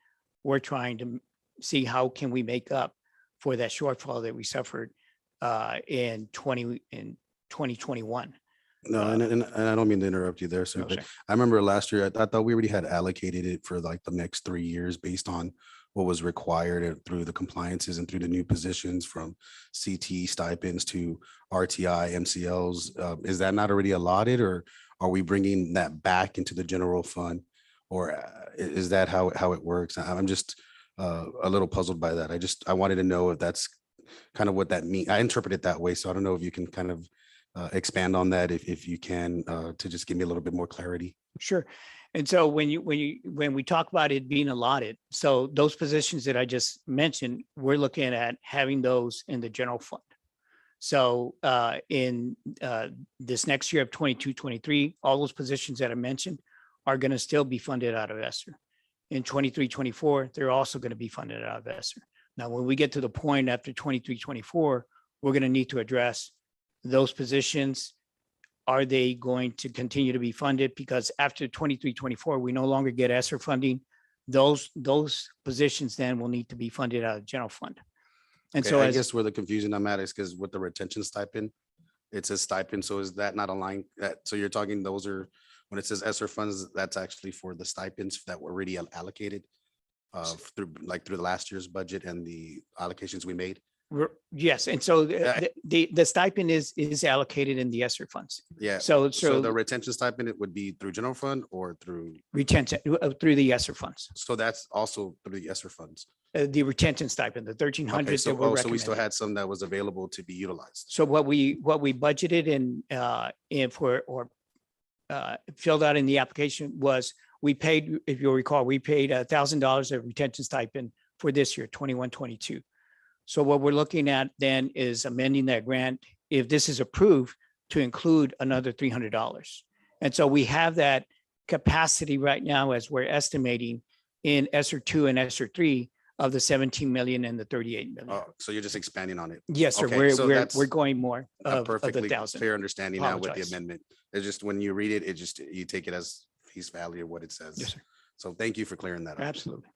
we're trying to see how can we make up for that shortfall that we suffered in 2021. No, and I don't mean to interrupt you there, sir, No, but sir. I remember last year, I thought we already had allocated it for like the next 3 years based on what was required through the compliances and through the new positions from CT stipends to RTI, MCLs. Is that not already allotted or are we bringing that back into the general fund? Or is that how it works? I'm just a little puzzled by that. I wanted to know if that's kind of what that means. I interpret it that way. So I don't know if you can kind of expand on that if you can to just give me a little bit more clarity. Sure. And so when we talk about it being allotted, so those positions that I just mentioned, we're looking at having those in the general fund. So in this next year of 22-23, all those positions that I mentioned are going to still be funded out of ESSER. In 23-24, they're also going to be funded out of ESSER. Now, when we get to the point after 23-24, we're going to need to address those positions. Are they going to continue to be funded? Because after 23-24, we no longer get ESSER funding. Those positions then will need to be funded out of general fund. And Okay, so I as guess where the confusion I'm at is because with the retention stipend, it says stipend. So is that not aligned? So you're talking those are, when it says ESSER funds, that's actually for the stipends that were already allocated through the last year's budget and the allocations we made. Yes, and so the stipend is allocated in the ESSER funds. Yeah. So So the retention stipend, it would be through general fund or through, retention through the ESSER funds, so that's also through the ESSER funds. the retention stipend, the 1,300 Okay, that so, we're so we still recommending. had some that was available to be utilized. So what we budgeted filled out in the application was, we paid, if you'll recall, we paid $1,000 of retention stipend for this year, 21-22. So what we're looking at then is amending that grant, if this is approved, to include another $300. And so we have that capacity right now, as we're estimating in ESSER 2 and ESSER 3 of the 17 million and the 38 million. Oh, so you're just expanding on it. Yes, sir. Okay, so We're that's going more a of the perfectly 1,000. clear understanding now with the Apologize. amendment. It's just when you read it, it just, you take it as face value of what it says. Yes, sir. So thank you for clearing that up. Absolutely.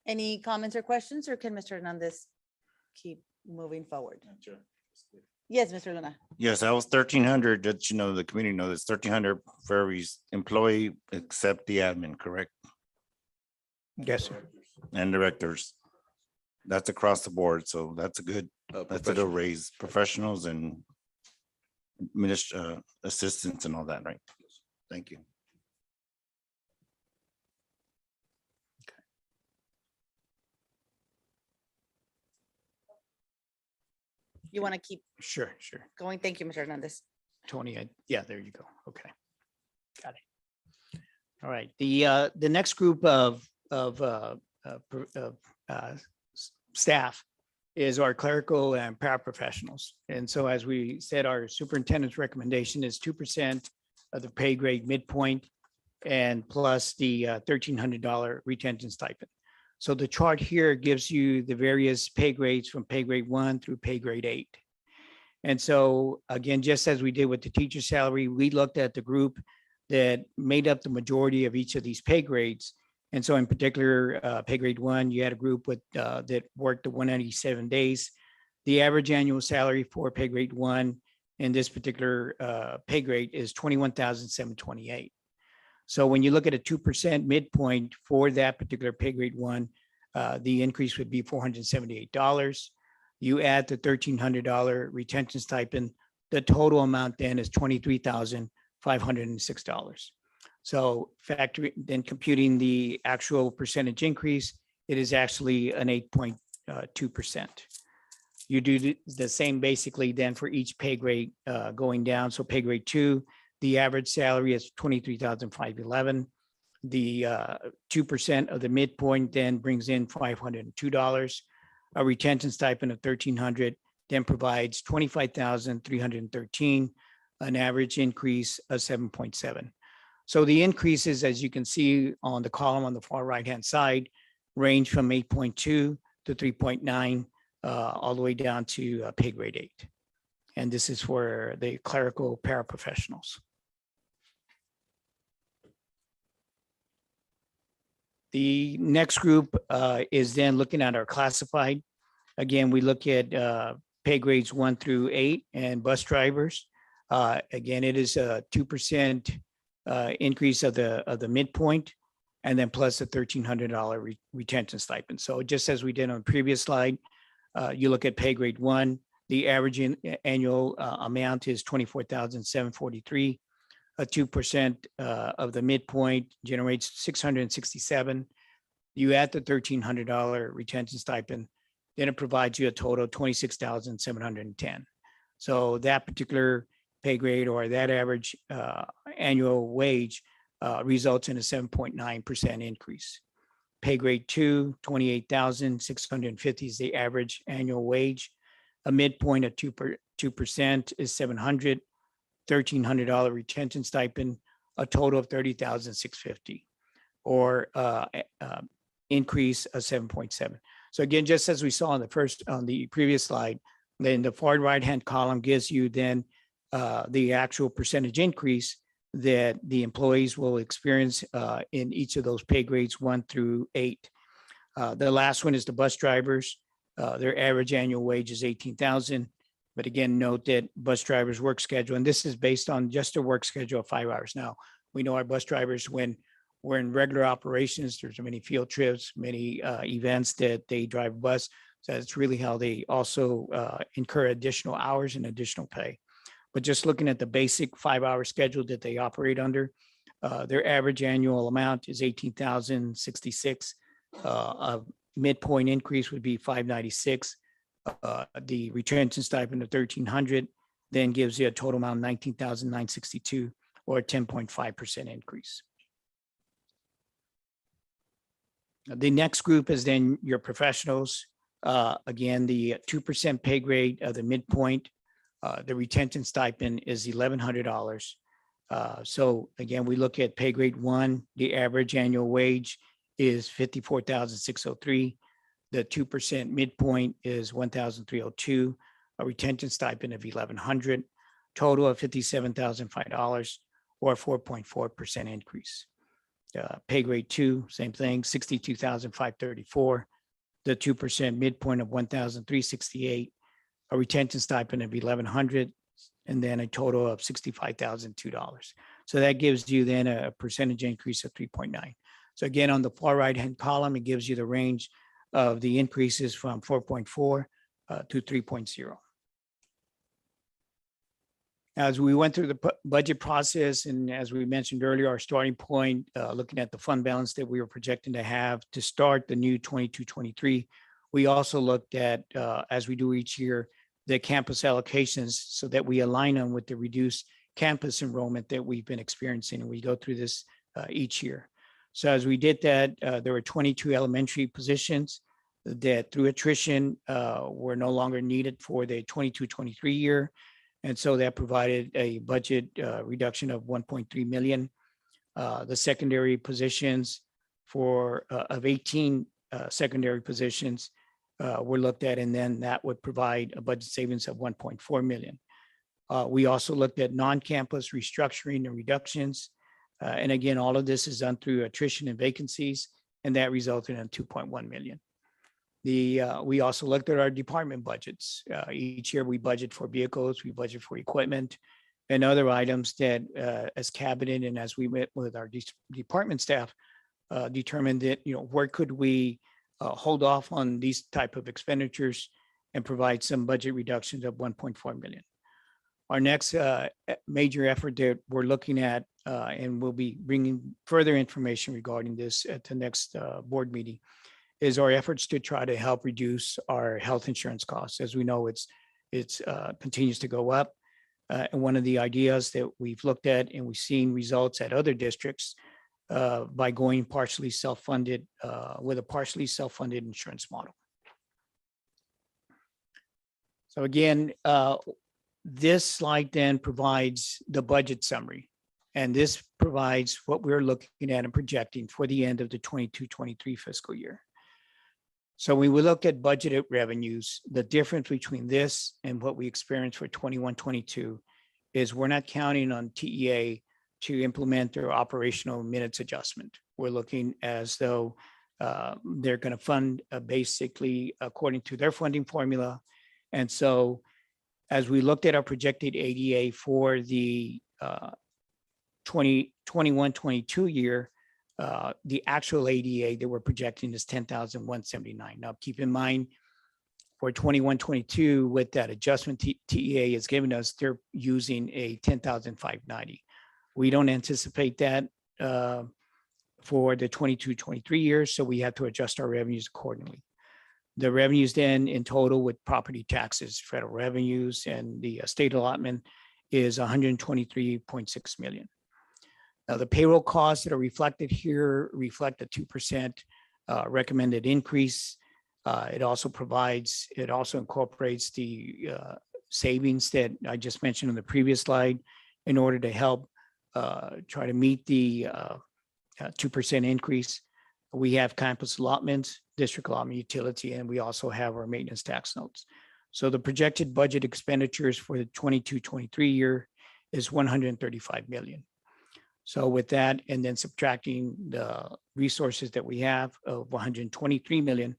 Any comments or questions, or can Mr. Hernandez keep moving forward? Yes, Mr. Luna. Yes, that was 1,300, that, you know, the community knows it's 1,300 for every employee except the admin, correct? Yes, sir. And directors. That's across the board, so that's a good raise. Professionals and assistants and all that, right? Thank you. You want to keep Sure. going? Thank you, Mr. Hernandez. Tony, yeah, there you go. Okay. Got it. All right, the next group of staff is our clerical and paraprofessionals. And so, as we said, our superintendent's recommendation is 2% of the pay grade midpoint and plus the $1,300 retention stipend. So the chart here gives you the various pay grades from pay grade 1 through pay grade 8. And so again, just as we did with the teacher salary, we looked at the group that made up the majority of each of these pay grades. And so in particular, pay grade 1, you had a group with that worked the 197 days. The average annual salary for pay grade 1 in this particular pay grade is $21,728. So when you look at a 2% midpoint for that particular pay grade 1, the increase would be $478. You add the $1,300 retention stipend, the total amount then is $23,506. So then computing the actual percentage increase, it is actually an 8.2%. You do the same basically then for each pay grade going down. So pay grade 2, the average salary is $23,511. The 2% of the midpoint then brings in $502. A retention stipend of $1,300 then provides $25,313, an average increase of 7.7. So the increases, as you can see on the column on the far right-hand side, range from 8.2 to 3.9, all the way down to pay grade 8. And this is for the clerical paraprofessionals. The next group is then looking at our classified. Again, we look at pay grades 1 through 8 and bus drivers. Again, it is a 2% increase of the midpoint, and then plus a $1,300 retention stipend. So just as we did on the previous slide, you look at pay grade 1, the average annual amount is $24,743. A 2% of the midpoint generates $667. You add the $1,300 retention stipend, then it provides you a total of $26,710. So that particular pay grade or that average annual wage results in a 7.9% increase. Pay grade 2, $28,650 is the average annual wage. A midpoint of 2% is $700. $1,300 retention stipend, a total of $30,650, or increase of 7.7. So again, just as we saw on the previous slide, then the far right-hand column gives you then the actual percentage increase that the employees will experience in each of those pay grades 1 through 8. The last one is the bus drivers. Their average annual wage is $18,000. But again, note that bus drivers' work schedule, and this is based on just a work schedule of 5 hours. Now, we know our bus drivers, when We're in regular operations. There's many field trips, many events that they drive bus. So that's really how they also incur additional hours and additional pay. But just looking at the basic 5-hour schedule that they operate under, their average annual amount is 18,066. A midpoint increase would be 596. The retention stipend of 1,300 then gives you a total amount of 19,962, or a 10.5% increase. The next group is then your professionals. Again, the 2% pay grade of the midpoint, the retention stipend is $1,100. So again, we look at pay grade 1, the average annual wage is $54,603. The 2% midpoint is $1,302, a retention stipend of $1,100, total of $57,005, or a 4.4% increase. Pay grade 2, same thing, $62,534. The 2% midpoint of $1,368, a retention stipend of $1,100, and then a total of $65,002. So that gives you then a percentage increase of 3.9. So again, on the far right-hand column, it gives you the range of the increases from 4.4 to 3.0. As we went through the budget process, and as we mentioned earlier, our starting point, looking at the fund balance that we were projecting to have to start the new 22-23, we also looked at, as we do each year, the campus allocations so that we align them with the reduced campus enrollment that we've been experiencing. And we go through this each year. So as we did that, there were 22 elementary positions that through attrition were no longer needed for the 22-23 year. And so that provided a budget reduction of 1.3 million. The secondary positions of 18 secondary positions were looked at, and then that would provide a budget savings of 1.4 million. We also looked at non-campus restructuring and reductions. And again, all of this is done through attrition and vacancies, and that resulted in 2.1 million. We also looked at our department budgets. Each year we budget for vehicles, we budget for equipment and other items that as cabinet and as we met with our department staff, determined that, where could we hold off on these type of expenditures and provide some budget reductions of 1.4 million. Our next major effort that we're looking at, and we'll be bringing further information regarding this at the next board meeting, is our efforts to try to help reduce our health insurance costs. As we know, it's continues to go up. And one of the ideas that we've looked at and we've seen results at other districts by going partially self-funded with a partially self-funded insurance model. So again, this slide then provides the budget summary. And this provides what we're looking at and projecting for the end of the 22-23 fiscal year. So when we look at budgeted revenues, the difference between this and what we experienced for 21-22 is we're not counting on TEA to implement their operational minutes adjustment. We're looking as though they're going to fund basically according to their funding formula. And so as we looked at our projected ADA for the 21-22 year, the actual ADA that we're projecting is 10,179. Now, keep in mind, for 21-22, with that adjustment TEA is giving us, they're using a 10,590. We don't anticipate that for the 22-23 years, so we have to adjust our revenues accordingly. The revenues then in total with property taxes, federal revenues, and the state allotment is 123.6 million. Now, the payroll costs that are reflected here reflect a 2% recommended increase. It also incorporates the savings that I just mentioned on the previous slide in order to help try to meet the 2% increase. We have campus allotments, district allotment, utility, and we also have our maintenance tax notes. So the projected budget expenditures for the 22-23 year is 135 million. So with that, and then subtracting the resources that we have of 123 million,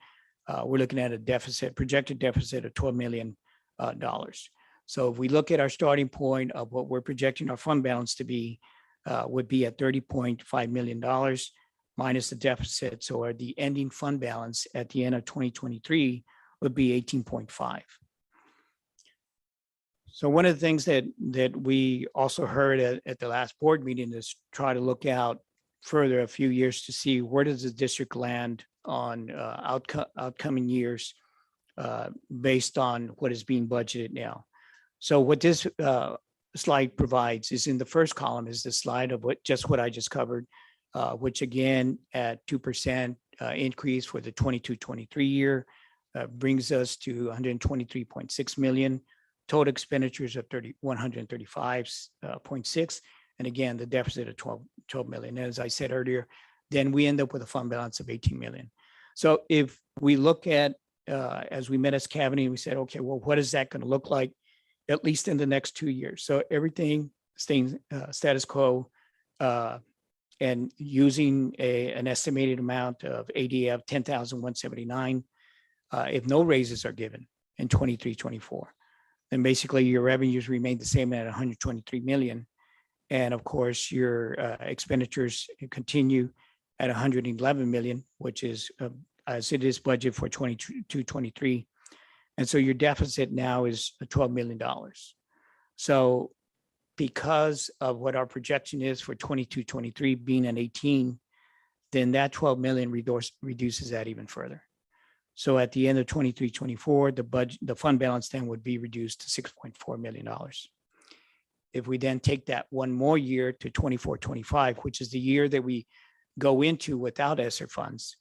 we're looking at a projected deficit of $12 million. So if we look at our starting point of what we're projecting our fund balance to be, would be at $30.5 million minus the deficit. So the ending fund balance at the end of 2023 would be 18.5. So one of the things that we also heard at the last board meeting is try to look out further a few years to see where does the district land on outcoming years based on what is being budgeted now. So what this slide provides is in the first column is the slide of what I just covered, which again at 2% increase for the 22-23 year brings us to 123.6 million. Total expenditures of 135.6. And again, the deficit of 12 million. As I said earlier, then we end up with a fund balance of 18 million. So if we look at, as we met as cabinet, we said, okay, well, what is that going to look like, at least in the next 2 years? So everything staying status quo and using an estimated amount of ADF 10,179 if no raises are given in 23-24. Then basically your revenues remain the same at 123 million. And of course, your expenditures continue at 111 million, which is as it is budget for 22-23. And so your deficit now is $12 million. So because of what our projection is for 22-23 being an 18, then that 12 million reduces that even further. So at the end of 23-24, the fund balance then would be reduced to $6.4 million. If we then take that one more year to 24-25, which is the year that we go into without ESSER funds,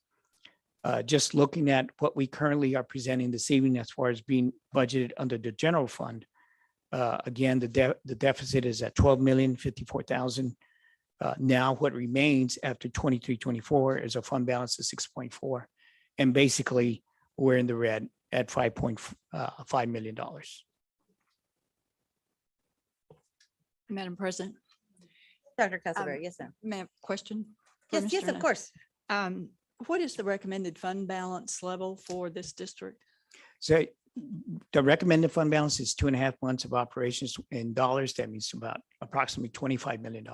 just looking at what we currently are presenting this evening as far as being budgeted under the general fund, again, the deficit is at 12,054,000. Now what remains after 23-24 is a fund balance of 6.4. And basically, we're in the red at $5.5 million. Madam President. Dr. Casavari, yes, ma'am. Ma'am, question? for Yes, Mr. yes, of Hernandez? course. What is the recommended fund balance level for this district? So the recommended fund balance is 2.5 months of operations in dollars. That means about approximately $25 million.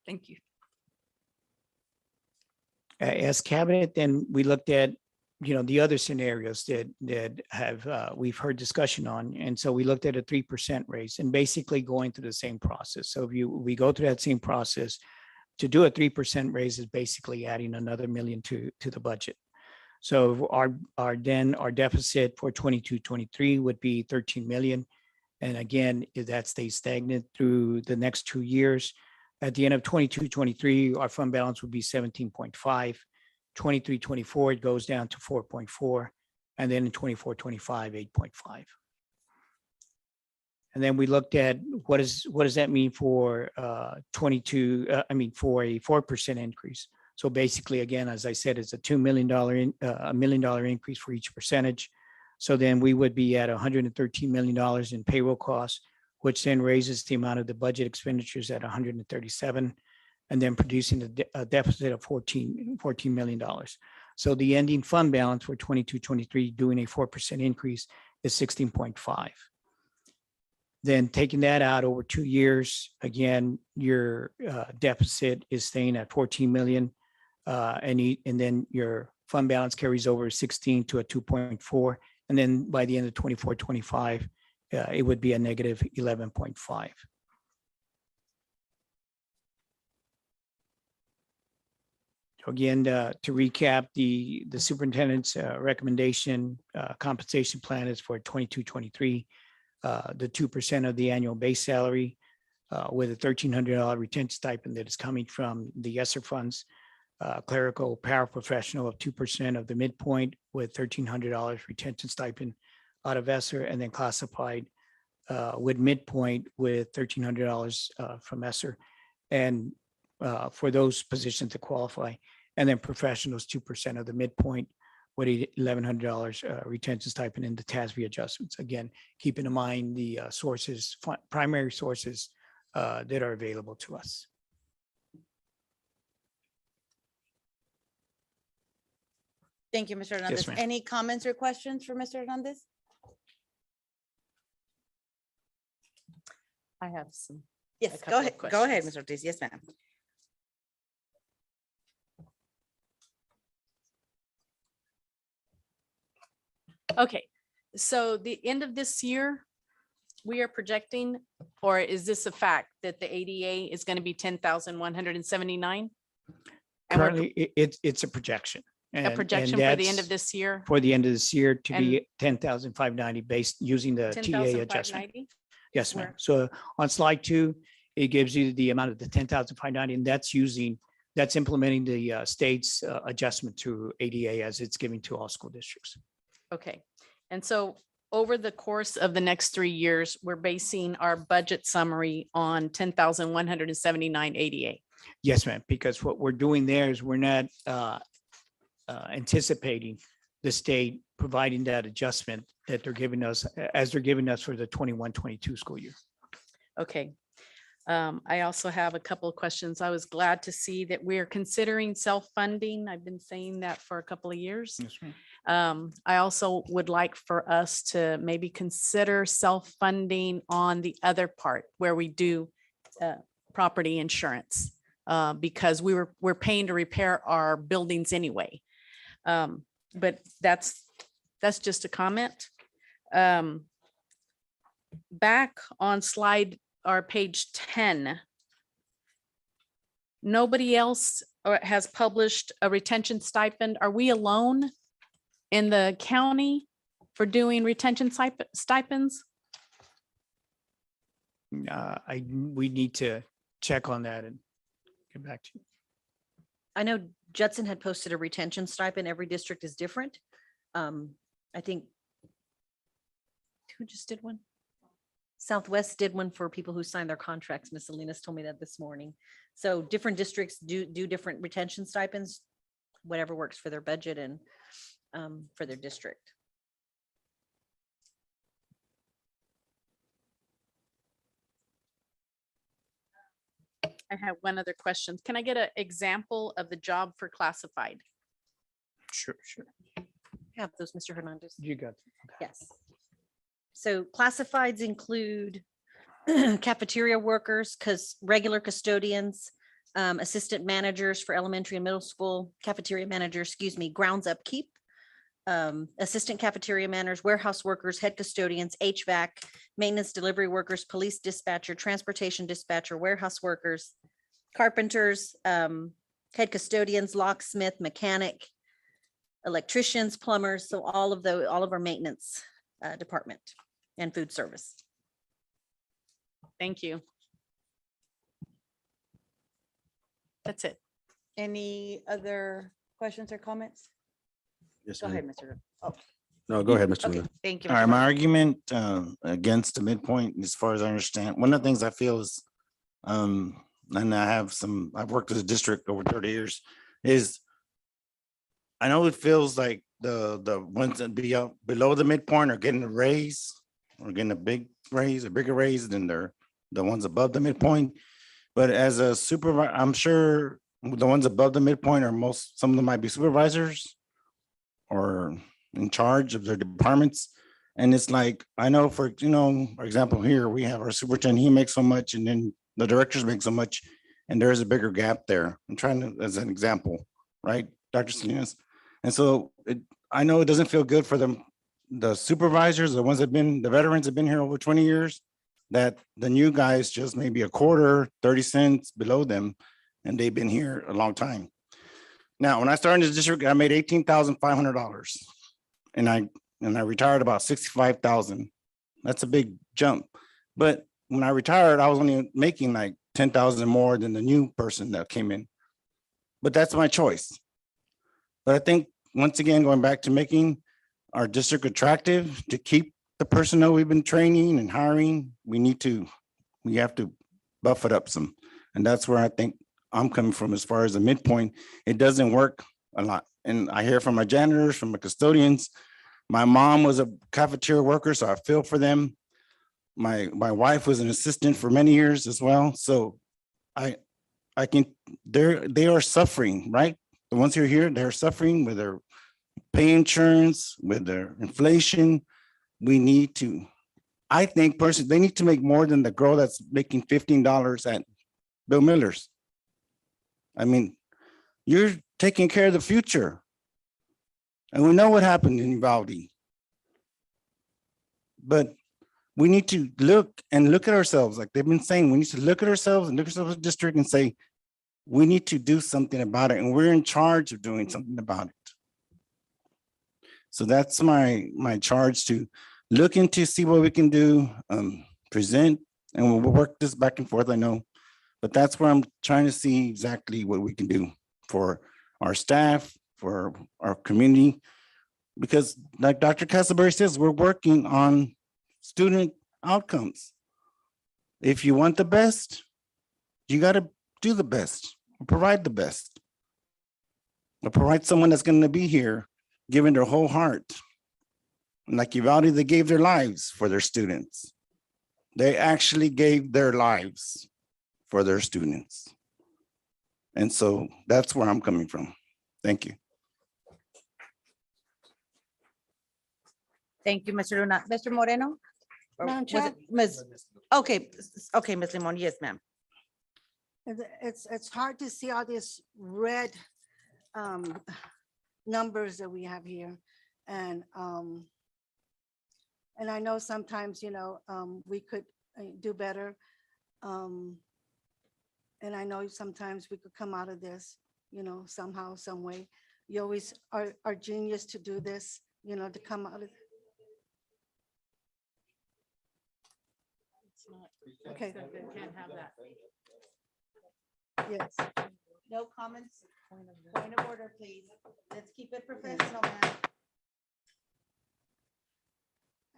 Thank you. As cabinet, then we looked at, the other scenarios that have we've heard discussion on. And so we looked at a 3% raise and basically going through the same process. So if we go through that same process, to do a 3% raise is basically adding another million to the budget. So our deficit for 22-23 would be 13 million. And again, if that stays stagnant through the next 2 years, at the end of 22-23, our fund balance would be 17.5. 23-24, it goes down to 4.4. And then in 24-25, 8.5. And then we looked at what does that mean for for a 4% increase. So basically, again, as I said, it's a $2 million, $1 million increase for each percentage. So then we would be at $113 million in payroll costs, which then raises the amount of the budget expenditures at 137, and then producing a deficit of $14 million. So the ending fund balance for 22-23 doing a 4% increase is 16.5. Then taking that out over 2 years, again, your deficit is staying at 14 million. And then your fund balance carries over 16 to a 2.4. And then by the end of 24-25, it would be a negative 11.5. Again, to recap, the superintendent's recommendation compensation plan is for 22-23, the 2% of the annual base salary with a $1,300 retention stipend that is coming from the ESSER funds, clerical paraprofessional of 2% of the midpoint with $1,300 retention stipend out of ESSER, and then classified with midpoint with $1,300 from ESSER. And for those positions to qualify, and then professionals 2% of the midpoint with $1,100 retention stipend in the TASB adjustments. Again, keeping in mind the primary sources that are available to us. Thank you, Mr. Hernandez. ma'am. Any comments or questions for Mr. Hernandez? I have some. Yes, couple go of ahead. Go ahead, questions. Mr. Ortiz. Yes, ma'am. Okay, so the end of this year, we are projecting, or is this a fact that the ADA is going to be 10,179? Currently, it's a projection. A projection for the end of this year? For the end of this year to And- be 10,590 based using the TA adjustment. 10,590? Yes, ma'am. Where- So on slide 2, it gives you the amount of the 10,590, and that's implementing the state's adjustment to ADA as it's giving to all school districts. Okay, and so over the course of the next 3 years, we're basing our budget summary on 10,179 ADA. Yes, ma'am, because what we're doing there is we're not anticipating the state providing that adjustment that they're giving us, as they're giving us for the 21-22 school year. Okay. I also have a couple of questions. I was glad to see that we're considering self-funding. I've been saying that for a couple of years. Yes, ma'am. I also would like for us to maybe consider self-funding on the other part where we do property insurance, because we're paying to repair our buildings anyway. But that's just a comment. Back on slide or page 10, nobody else has published a retention stipend. Are we alone in the county for doing retention stipends? We need to check on that and get back to you. I know Judson had posted a retention stipend. Every district is different. I think who just did one? Southwest did one for people who signed their contracts. Miss Salinas told me that this morning. So different districts do different retention stipends, whatever works for their budget and for their district. I have one other question. Can I get an example of the job for classified? Sure. Have those, Mr. Hernandez? You got it. Yes. So classifieds include cafeteria workers, regular custodians, assistant managers for elementary and middle school, cafeteria managers, grounds upkeep, assistant cafeteria managers, warehouse workers, head custodians, HVAC, maintenance delivery workers, police dispatcher, transportation dispatcher, warehouse workers, carpenters, head custodians, locksmith, mechanic, electricians, plumbers. So all of our maintenance department and food service. Thank you. That's it. Any other questions or comments? Yes, Go ma'am. ahead, Mr. Oh, No, go ahead, Mr. okay, Luna. thank you. All Mr. right, my Martin. argument against the midpoint, as far as I understand, one of the things I feel is, and I've worked as a district over 30 years, is I know it feels like the ones that be up below the midpoint are getting a raise, or getting a big raise, a bigger raise than the ones above the midpoint. But as a supervisor, I'm sure the ones above the midpoint are some of them might be supervisors or in charge of their departments. And it's like, I know for example, here we have our superintendent, he makes so much, and then the directors make so much, and there is a bigger gap there. I'm trying to, as an example, right, Dr. Salinas? And so I know it doesn't feel good for them, the supervisors, the veterans have been here over 20 years, that the new guys just maybe a quarter, 30 cents below them, and they've been here a long time. Now, when I started in this district, I made $18,500, and I retired about $65,000. That's a big jump. But when I retired, I was only making like $10,000 more than the new person that came in. But that's my choice. But I think, once again, going back to making our district attractive, to keep the personnel we've been training and hiring, we have to buff it up some. And that's where I think I'm coming from as far as the midpoint. It doesn't work a lot. And I hear from my janitors, from my custodians. My mom was a cafeteria worker, so I feel for them. My wife was an assistant for many years as well. So they are suffering, right? The ones who are here, they're suffering with their pay insurance, with their inflation. We need to I think personally, they need to make more than the girl that's making $15 at Bill Miller's. I mean, you're taking care of the future. And we know what happened in Uvalde. But we need to look at ourselves, like they've been saying, we need to look at ourselves and look at ourselves as a district and say, we need to do something about it, and we're in charge of doing something about it. So that's my charge, to look into, see what we can do, present, and we'll work this back and forth, I know. But that's where I'm trying to see exactly what we can do for our staff, for our community. Because like Dr. Castleberry says, we're working on student outcomes. If you want the best, you got to do the best, provide the best. Or provide someone that's going to be here giving their whole heart. And like Uvalde, they gave their lives for their students. They actually gave their lives for their students. And so that's where I'm coming from. Thank you. Thank you, Mr. Luna. Mr. Moreno? Or Madam was Chair? it Ms. Okay, okay, Ms. Limon, yes, ma'am. It's hard to see all these red numbers that we have here. And I know sometimes, we could do better. And I know sometimes we could come out of this, somehow, some way. You always are genius to do this, to come out of. Okay. Can't have that. Yes. No comments? Point of order, please. Let's keep it professional, ma'am.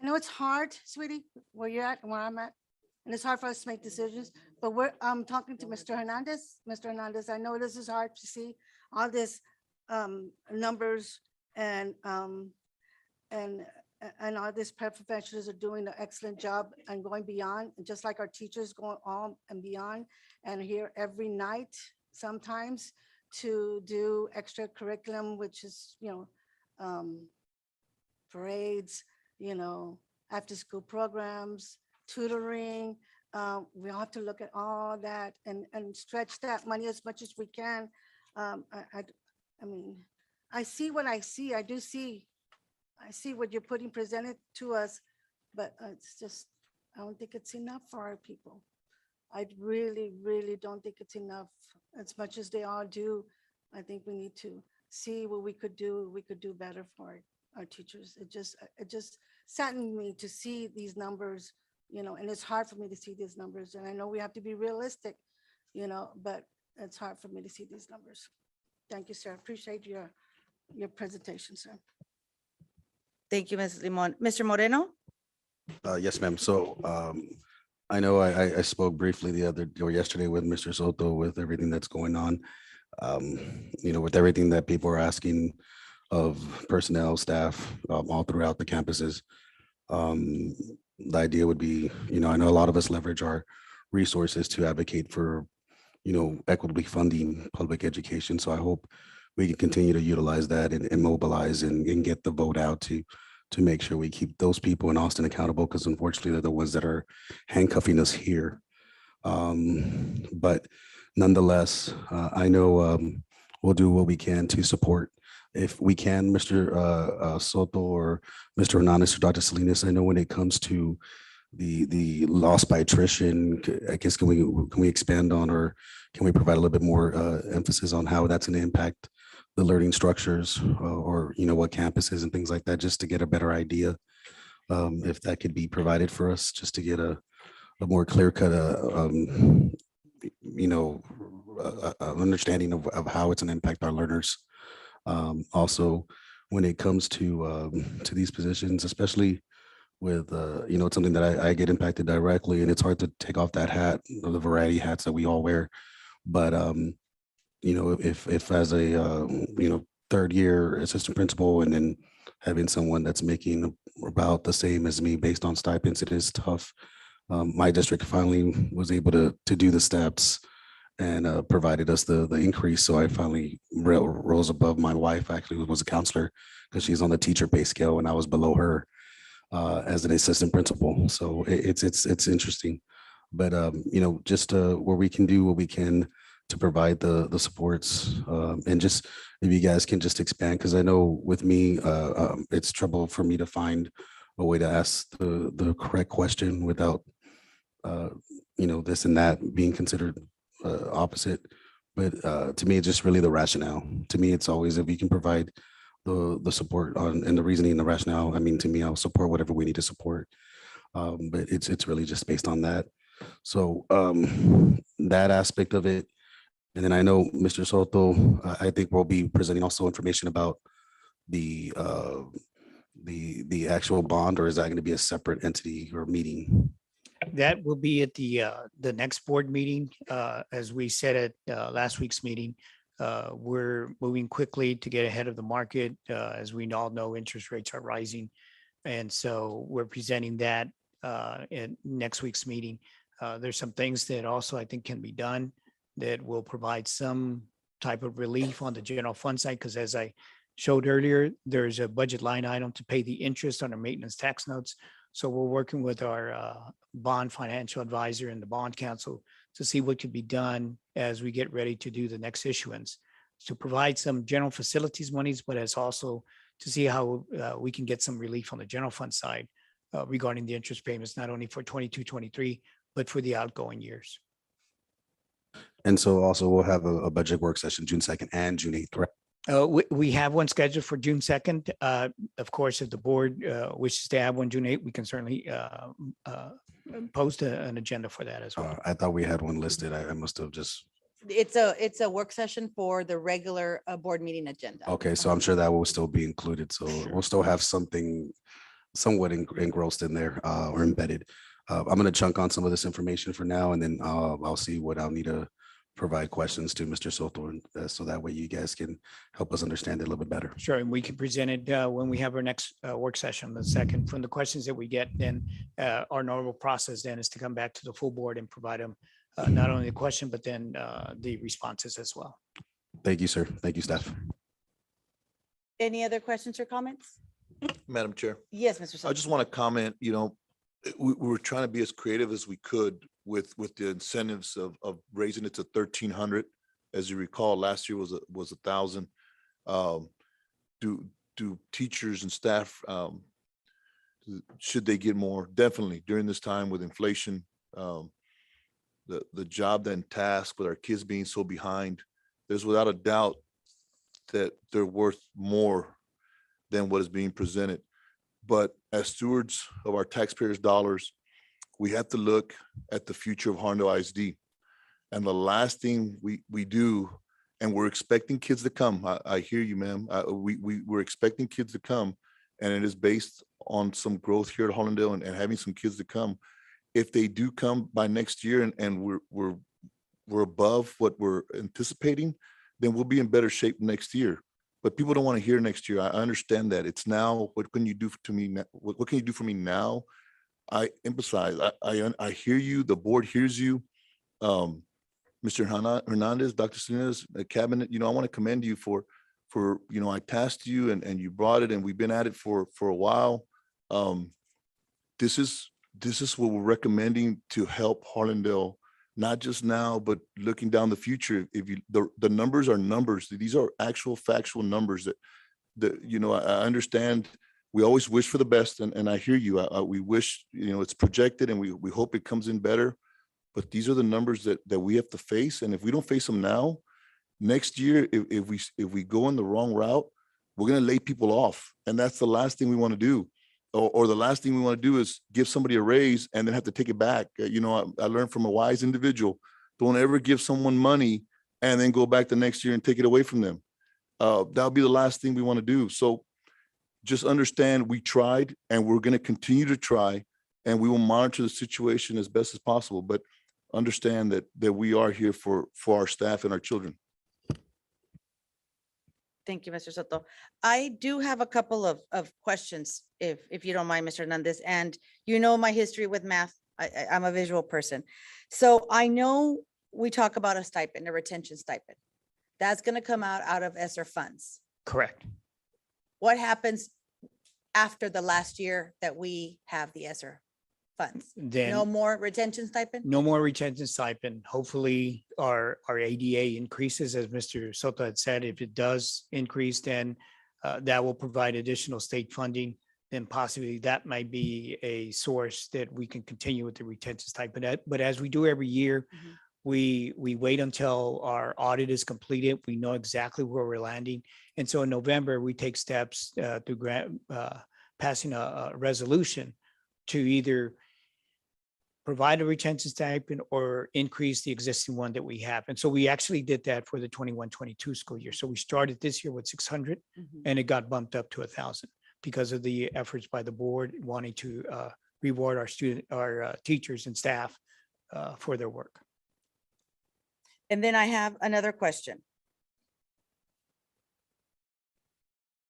I know it's hard, sweetie, where you're at and where I'm at, and it's hard for us to make decisions, but I'm talking to Mr. Hernandez. Mr. Hernandez, I know this is hard to see all this numbers and all these paraprofessionals are doing an excellent job and going beyond, and just like our teachers going on and beyond, and here every night sometimes to do extra curriculum, which is, parades, after school programs, tutoring. We have to look at all that and stretch that money as much as we can. I mean, I see what I see. I see what you're presented to us, but it's just, I don't think it's enough for our people. I really, really don't think it's enough. As much as they all do, I think we need to see what we could do. We could do better for our teachers. It just saddened me to see these numbers, and it's hard for me to see these numbers. And I know we have to be realistic, but it's hard for me to see these numbers. Thank you, sir. Appreciate your presentation, sir. Thank you, Ms. Limon. Mr. Moreno? Yes, ma'am. So I know I spoke briefly yesterday with Mr. Soto with everything that's going on. With everything that people are asking of personnel, staff, all throughout the campuses. The idea would be, I know a lot of us leverage our resources to advocate for, equitably funding public education. So I hope we can continue to utilize that and mobilize and get the vote out to make sure we keep those people in Austin accountable, because unfortunately they're the ones that are handcuffing us here. But nonetheless, I know we'll do what we can to support. If we can, Mr. Soto or Mr. Hernandez or Dr. Salinas, I know when it comes to the loss by attrition, I guess can we expand on, or can we provide a little bit more emphasis on how that's going to impact the learning structures or what campuses and things like that, just to get a better idea, if that could be provided for us, just to get a more clear cut understanding of how it's going to impact our learners. Also, when it comes to these positions, especially with it's something that I get impacted directly, and it's hard to take off that hat, the variety of hats that we all wear. But if as a third year assistant principal, and then having someone that's making about the same as me based on stipends, it is tough. My district finally was able to do the steps and provided us the increase. So I finally rose above my wife, actually, who was a counselor, because she's on the teacher pay scale and I was below her. as an assistant principal. So it's interesting. But just where we can do what we can to provide the supports, and just if you guys can just expand, because I know with me, it's trouble for me to find a way to ask the correct question without this and that being considered opposite. But to me, it's just really the rationale. To me, it's always if we can provide the support on and the reasoning and the rationale. I mean, to me, I'll support whatever we need to support. But it's really just based on that. So that aspect of it. And then I know Mr. Soto, I think we'll be presenting also information about the actual bond, or is that going to be a separate entity or meeting? That will be at the next board meeting. As we said at last week's meeting, we're moving quickly to get ahead of the market. As we all know, interest rates are rising. And so we're presenting that in next week's meeting. There's some things that also I think can be done that will provide some type of relief on the general fund side, because as I showed earlier, there's a budget line item to pay the interest on our maintenance tax notes. So we're working with our bond financial advisor and the bond council to see what could be done as we get ready to do the next issuance, to provide some general facilities monies, but as also to see how we can get some relief on the general fund side regarding the interest payments, not only for 22, 23, but for the outgoing years. And so also we'll have a budget work session June 2nd and June 8th, correct? We have one scheduled for June 2nd. Of course, if the board wishes to have one June 8th, we can certainly post an agenda for that as well. I thought we had one listed. I must have just, It's a work session for the regular board meeting agenda. okay, so I'm sure that will still be included. So we'll still have something somewhat engrossed in there or embedded. I'm going to chunk on some of this information for now, and then I'll see what I'll need to provide questions to Mr. Soto, and so that way you guys can help us understand it a little bit better. Sure, and we can present it when we have our next work session, the second. From the questions that we get, then our normal process then is to come back to the full board and provide them not only the question, but then the responses as well. Thank you, sir. Thank you, staff. Any other questions or comments? Madam Chair, Yes, Mr. I Soto. just want to comment, we were trying to be as creative as we could with the incentives of raising it to 1,300. As you recall, last year was 1,000. Do teachers and staff, should they get more? Definitely during this time with inflation, the job and task with our kids being so behind, there's without a doubt that they're worth more than what is being presented. But as stewards of our taxpayers' dollars, we have to look at the future of Harlandale ISD. And the last thing we do, and we're expecting kids to come. I hear you, ma'am. We're expecting kids to come, and it is based on some growth here at Harlandale and having some kids to come. If they do come by next year and we're above what we're anticipating, then we'll be in better shape next year. But people don't want to hear next year. I understand that. It's now. What can you do to me? What can you do for me now? I emphasize. I hear you. The board hears you. Mr. Hernandez, Dr. Salinas, the cabinet. I want to commend you for I tasked you and you brought it, and we've been at it for a while. This is what we're recommending to help Harlandale, not just now, but looking down the future. If the numbers are numbers, these are actual factual numbers that I understand. We always wish for the best, and I hear you. We wish, it's projected, and we hope it comes in better. But these are the numbers that we have to face, and if we don't face them now, next year, if we go in the wrong route, we're going to lay people off, and that's the last thing we want to do. Or the last thing we want to do is give somebody a raise and then have to take it back. I learned from a wise individual: don't ever give someone money and then go back the next year and take it away from them. That'll be the last thing we want to do. So just understand we tried, and we're going to continue to try, and we will monitor the situation as best as possible. But understand that we are here for our staff and our children. Thank you, Mr. Soto. I do have a couple of questions, if you don't mind, Mr. Hernandez. And my history with math. I'm a visual person. So I know we talk about a stipend, a retention stipend. That's going to come out of ESSER funds. Correct. What happens after the last year that we have the ESSER funds? No Then more retention stipend? no more retention stipend. Hopefully our ADA increases, as Mr. Soto had said. If it does increase, then that will provide additional state funding. Then possibly that might be a source that we can continue with the retention stipend. But as we do every year, Mhm. we wait until our audit is completed. We know exactly where we're landing. And so in November, we take steps to passing a resolution to either provide a retention stipend or increase the existing one that we have. And so we actually did that for the 21-22 school year. So we started this year with 600 Mhm. and it got bumped up to 1,000 because of the efforts by the board wanting to reward our teachers and staff for their work. And then I have another question.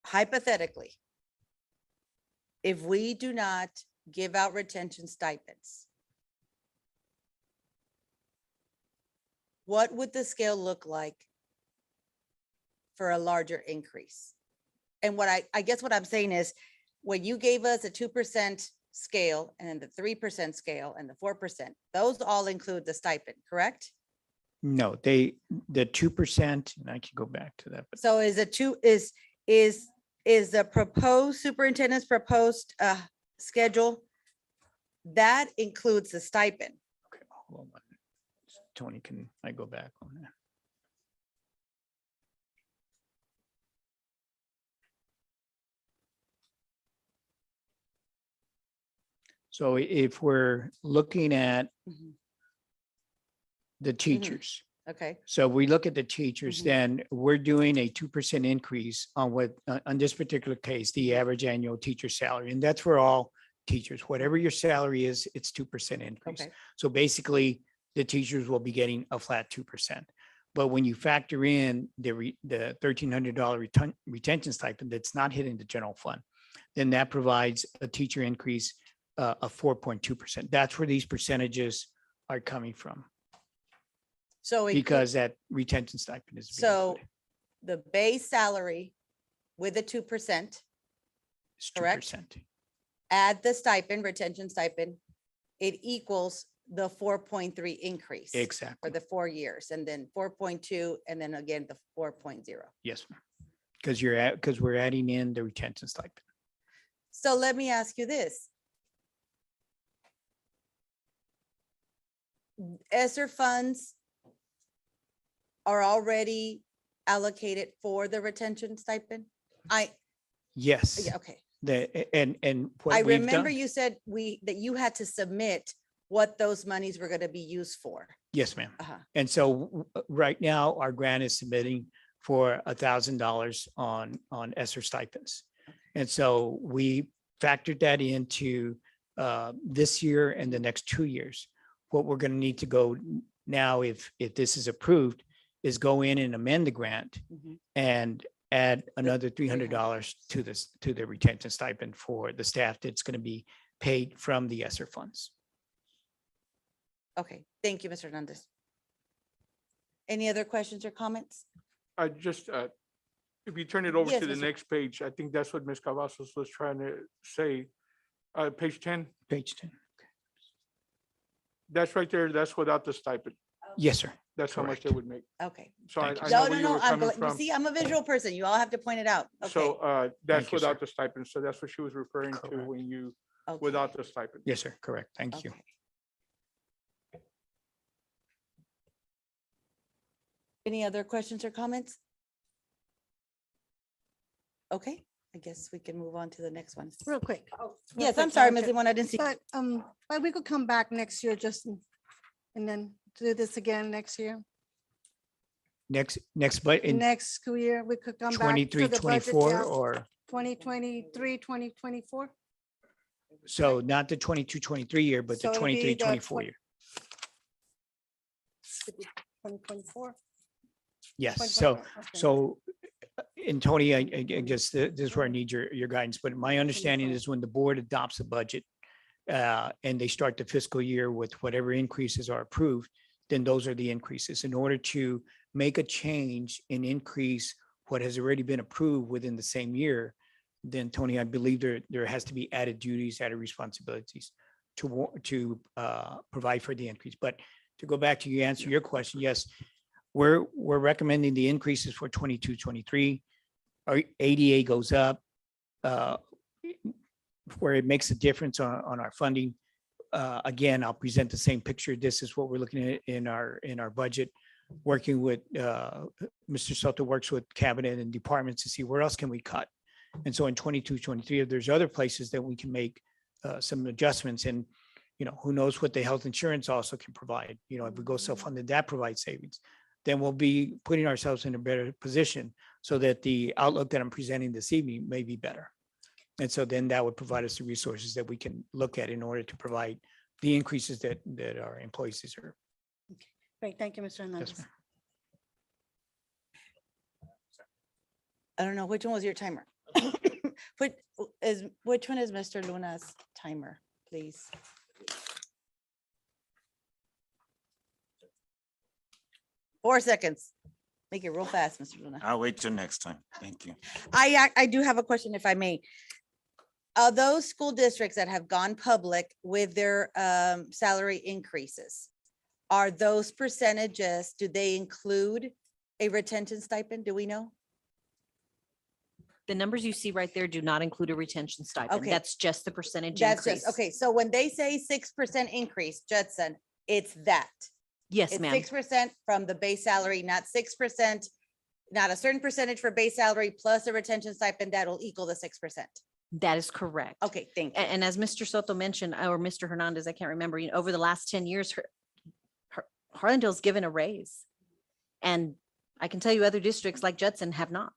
Hypothetically, if we do not give out retention stipends, what would the scale look like for a larger increase? And what I guess what I'm saying is, when you gave us a 2% scale and then the 3% scale and the 4%, those all include the stipend, correct? No, the 2%, and I can go back to that, but So is it two, is the proposed superintendent's proposed schedule, that includes the stipend? okay, hold on. Tony, can I go back on that? So if we're looking at Mhm. the teachers, Okay, so we look at the teachers, Mhm. then we're doing a 2% increase on what, on this particular case, the average annual teacher salary. And that's for all teachers. Whatever your salary is, it's 2% increase. okay, So basically, the teachers will be getting a flat 2%. But when you factor in the $1,300 retention stipend that's not hitting the general fund, then that provides a teacher increase of 4.2%. That's where these percentages are coming from, so. because that retention stipend is. being So included. the base salary with the 2%, It's correct? 2%. add the stipend, retention stipend, it equals the 4.3 increase. For Exactly. the 4 years, and then 4.2, and then again, the 4.0. Yes, ma'am. Because we're adding in the retention stipend. So let me ask you this. ESSER funds are already allocated for the retention stipend? Yes. Yeah, okay. And what I we've remember done. you said that you had to submit what those monies were going to be used for. Yes, ma'am. Uh-huh. And so right now, our grant is submitting for $1,000 on ESSER stipends. And so we factored that into this year and the next 2 years. What we're going to need to go now, if this is approved, is go in and amend the grant Mhm. and add another $300 to the retention stipend for the staff that's going to be paid from the ESSER funds. Okay, thank you, Mr. Hernandez. Any other questions or comments? I just, if you turn it over Yes, to the Mr. next page, I think that's what Ms. Cavazos was trying to say. Page 10, Page 10. that's right there. That's without the stipend. Yes, sir. That's how much they Correct. would make. Okay. So I Thank you. know No, where you were I'm coming glad, you from. see, I'm a visual person. You all have to point it out. Okay. So that's Thank you, without sir. the stipend. So that's what she was referring to Correct. when you, Okay. without the stipend. Yes, sir. Correct. Thank you. Okay. Any other questions or comments? Okay, I guess we can move on to the next one. Real quick. Yes, I'm sorry, Ms. Limon, I didn't see. But we could come back next year and then do this again next year. But in Next school year, we could come back. 23, 24, or 2023, 2024. so not the 22, 23 year, but So the it'd be 23, the 24 year. 2024. Yes. 2024, okay. So and Tony, I guess this is where I need your guidance, but my understanding is when the board adopts a budget and they start the fiscal year with whatever increases are approved, then those are the increases. In order to make a change and increase what has already been approved within the same year, then Tony, I believe there has to be added duties, added responsibilities to provide for the increase. But to go back to you, answer your question, yes, we're recommending the increases for 22, 23. Our ADA goes up, where it makes a difference on our funding. Again, I'll present the same picture. This is what we're looking at in our budget, working with, Mr. Soto works with cabinet and departments to see where else can we cut. And so in 22, 23, if there's other places that we can make some adjustments, and, who knows what the health insurance also can provide. If we go self-funded, that provides savings. Then we'll be putting ourselves in a better position so that the outlook that I'm presenting this evening may be better. And so then that would provide us the resources that we can look at in order to provide the increases that our employees deserve. Great, thank you, Mr. Hernandez. ma'am. I don't know, which one was your timer? Which one is Mr. Luna's timer, please? Four seconds. Make it real fast, Mr. Luna. I'll wait till next time. Thank you. I do have a question, if I may. Those school districts that have gone public with their salary increases, are those percentages, do they include a retention stipend? Do we know? The numbers you see right there do not include a retention stipend. Okay. That's just the percentage That's increase. just, okay, so when they say 6% increase, Judson, it's that. Yes, It's ma'am. 6% from the base salary, not 6%, not a certain percentage for base salary plus a retention stipend that'll equal the 6%. That is correct. Okay, thank you. And as Mr. Soto mentioned, or Mr. Hernandez, I can't remember, over the last 10 years, Harlandale's given a raise. And I can tell you other districts like Judson have not.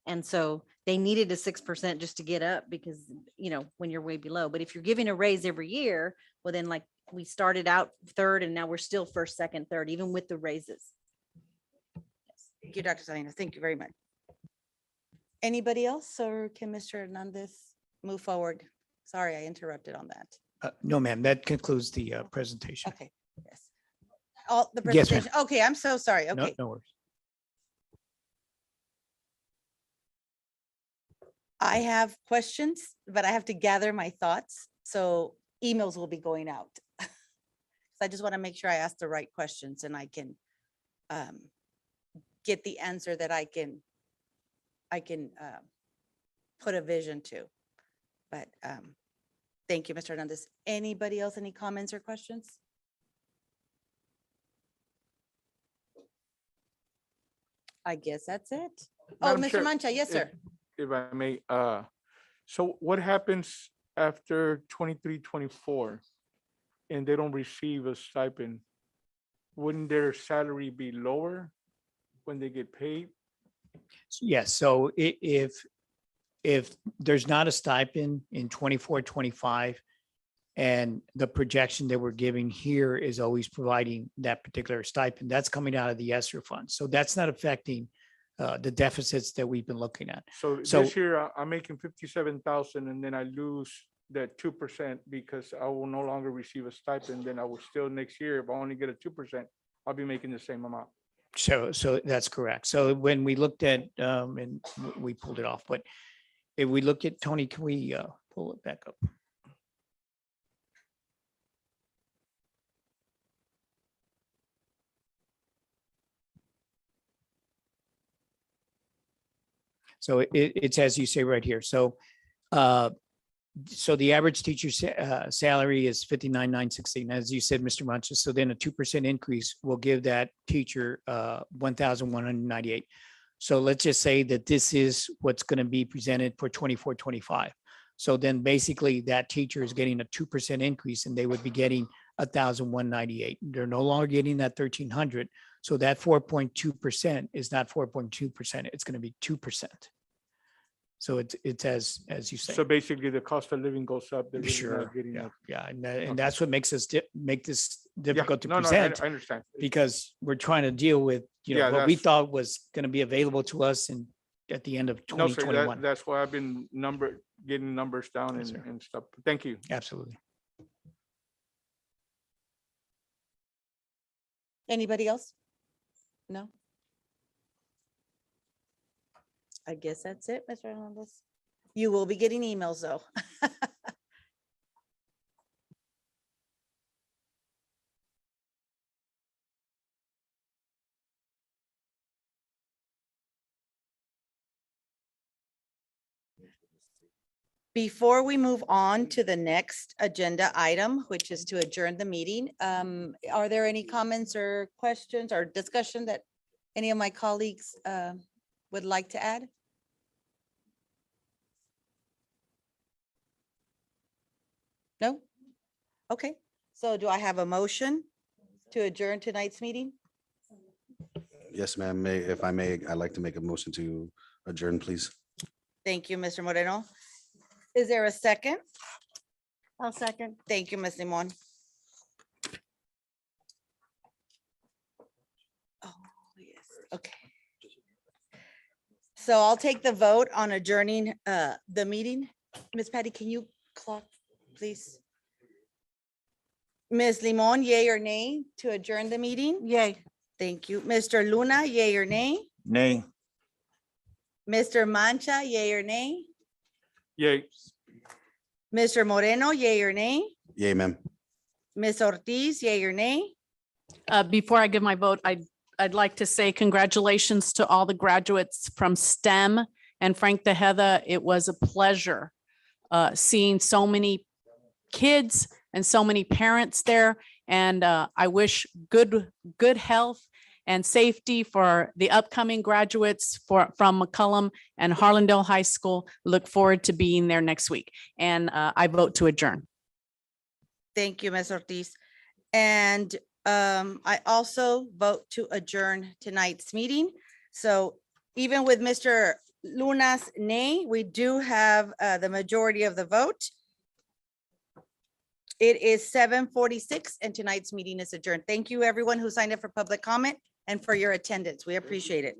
And so they needed a 6% just to get up because, when you're way below. But if you're giving a raise every year, well, then like we started out third and now we're still first, second, third, even with the raises. Thank you, Dr. Salinas. Thank you very much. Anybody else, or can Mr. Hernandez move forward? Sorry, I interrupted on that. No, ma'am, that concludes the presentation. Okay, yes. All the Yes, ma'am. presentation. Okay, I'm so sorry. No, Okay. no worries. I have questions, but I have to gather my thoughts. So emails will be going out. So I just want to make sure I ask the right questions and I can get the answer that I can put a vision to. But thank you, Mr. Hernandez. Anybody else, any comments or questions? I guess that's it. Oh, Madam Mr. Chair, Mancha, yes, sir. If I may, so what happens after 23, 24 and they don't receive a stipend? Wouldn't their salary be lower when they get paid? Yes, so if there's not a stipend in 24, 25, and the projection that we're giving here is always providing that particular stipend, that's coming out of the ESSER fund. So that's not affecting the deficits that we've been looking at. So So- this year I'm making 57,000 and then I lose that 2% because I will no longer receive a stipend, then I will still next year, if I only get a 2%, I'll be making the same amount. So that's correct. So when we looked at, and we pulled it off, but if we look at, Tony, can we pull it back up? So it's as you say right here. So so the average teacher's salary is 59,916. As you said, Mr. Mancha. So then a 2% increase will give that teacher 1,198. So let's just say that this is what's going to be presented for 24, 25. So then basically that teacher is getting a 2% increase and they would be getting 1,198. They're no longer getting that 1,300. So that 4.2% is not 4.2%. It's going to be 2%. So it's as you say. So basically the cost of living goes up. They're really Sure. not getting Yeah. it. Yeah. And that's what makes us make this Yeah, difficult to no, present I understand. because we're trying to deal with, Yeah, what we that's- thought was going to be available to us and at the end of No, sir, 2021. that's why I've been getting numbers down Yes, and sir. and stuff. Thank you. Absolutely. Anybody else? No? I guess that's it, Mr. Hernandez. You will be getting emails though. Before we move on to the next agenda item, which is to adjourn the meeting, are there any comments or questions or discussion that any of my colleagues would like to add? No? Okay, so do I have a motion to adjourn tonight's meeting? Yes, ma'am. If I may, I'd like to make a motion to adjourn, please. Thank you, Mr. Moreno. Is there a second? I'll second. Thank you, Ms. Limon. Oh, yes, okay. So I'll take the vote on adjourning the meeting. Ms. Patty, can you clock, please? Ms. Limon, yay or nay to adjourn the meeting? Yay. Thank you. Mr. Luna, yay or nay? Nay. Mr. Mancha, yay or nay? Yay. Mr. Moreno, yay or nay? Yay, ma'am. Ms. Ortiz, yay or nay? Before I give my vote, I'd like to say congratulations to all the graduates from STEM and Frank Tejeda. It was a pleasure seeing so many kids and so many parents there. And I wish good health and safety for the upcoming graduates from McCollum and Harlandale High School. Look forward to being there next week. And I vote to adjourn. Thank you, Ms. Ortiz. And I also vote to adjourn tonight's meeting. So even with Mr. Luna's nay, we do have the majority of the vote. It is 7:46 and tonight's meeting is adjourned. Thank you, everyone who signed up for public comment and for your attendance. We appreciate it.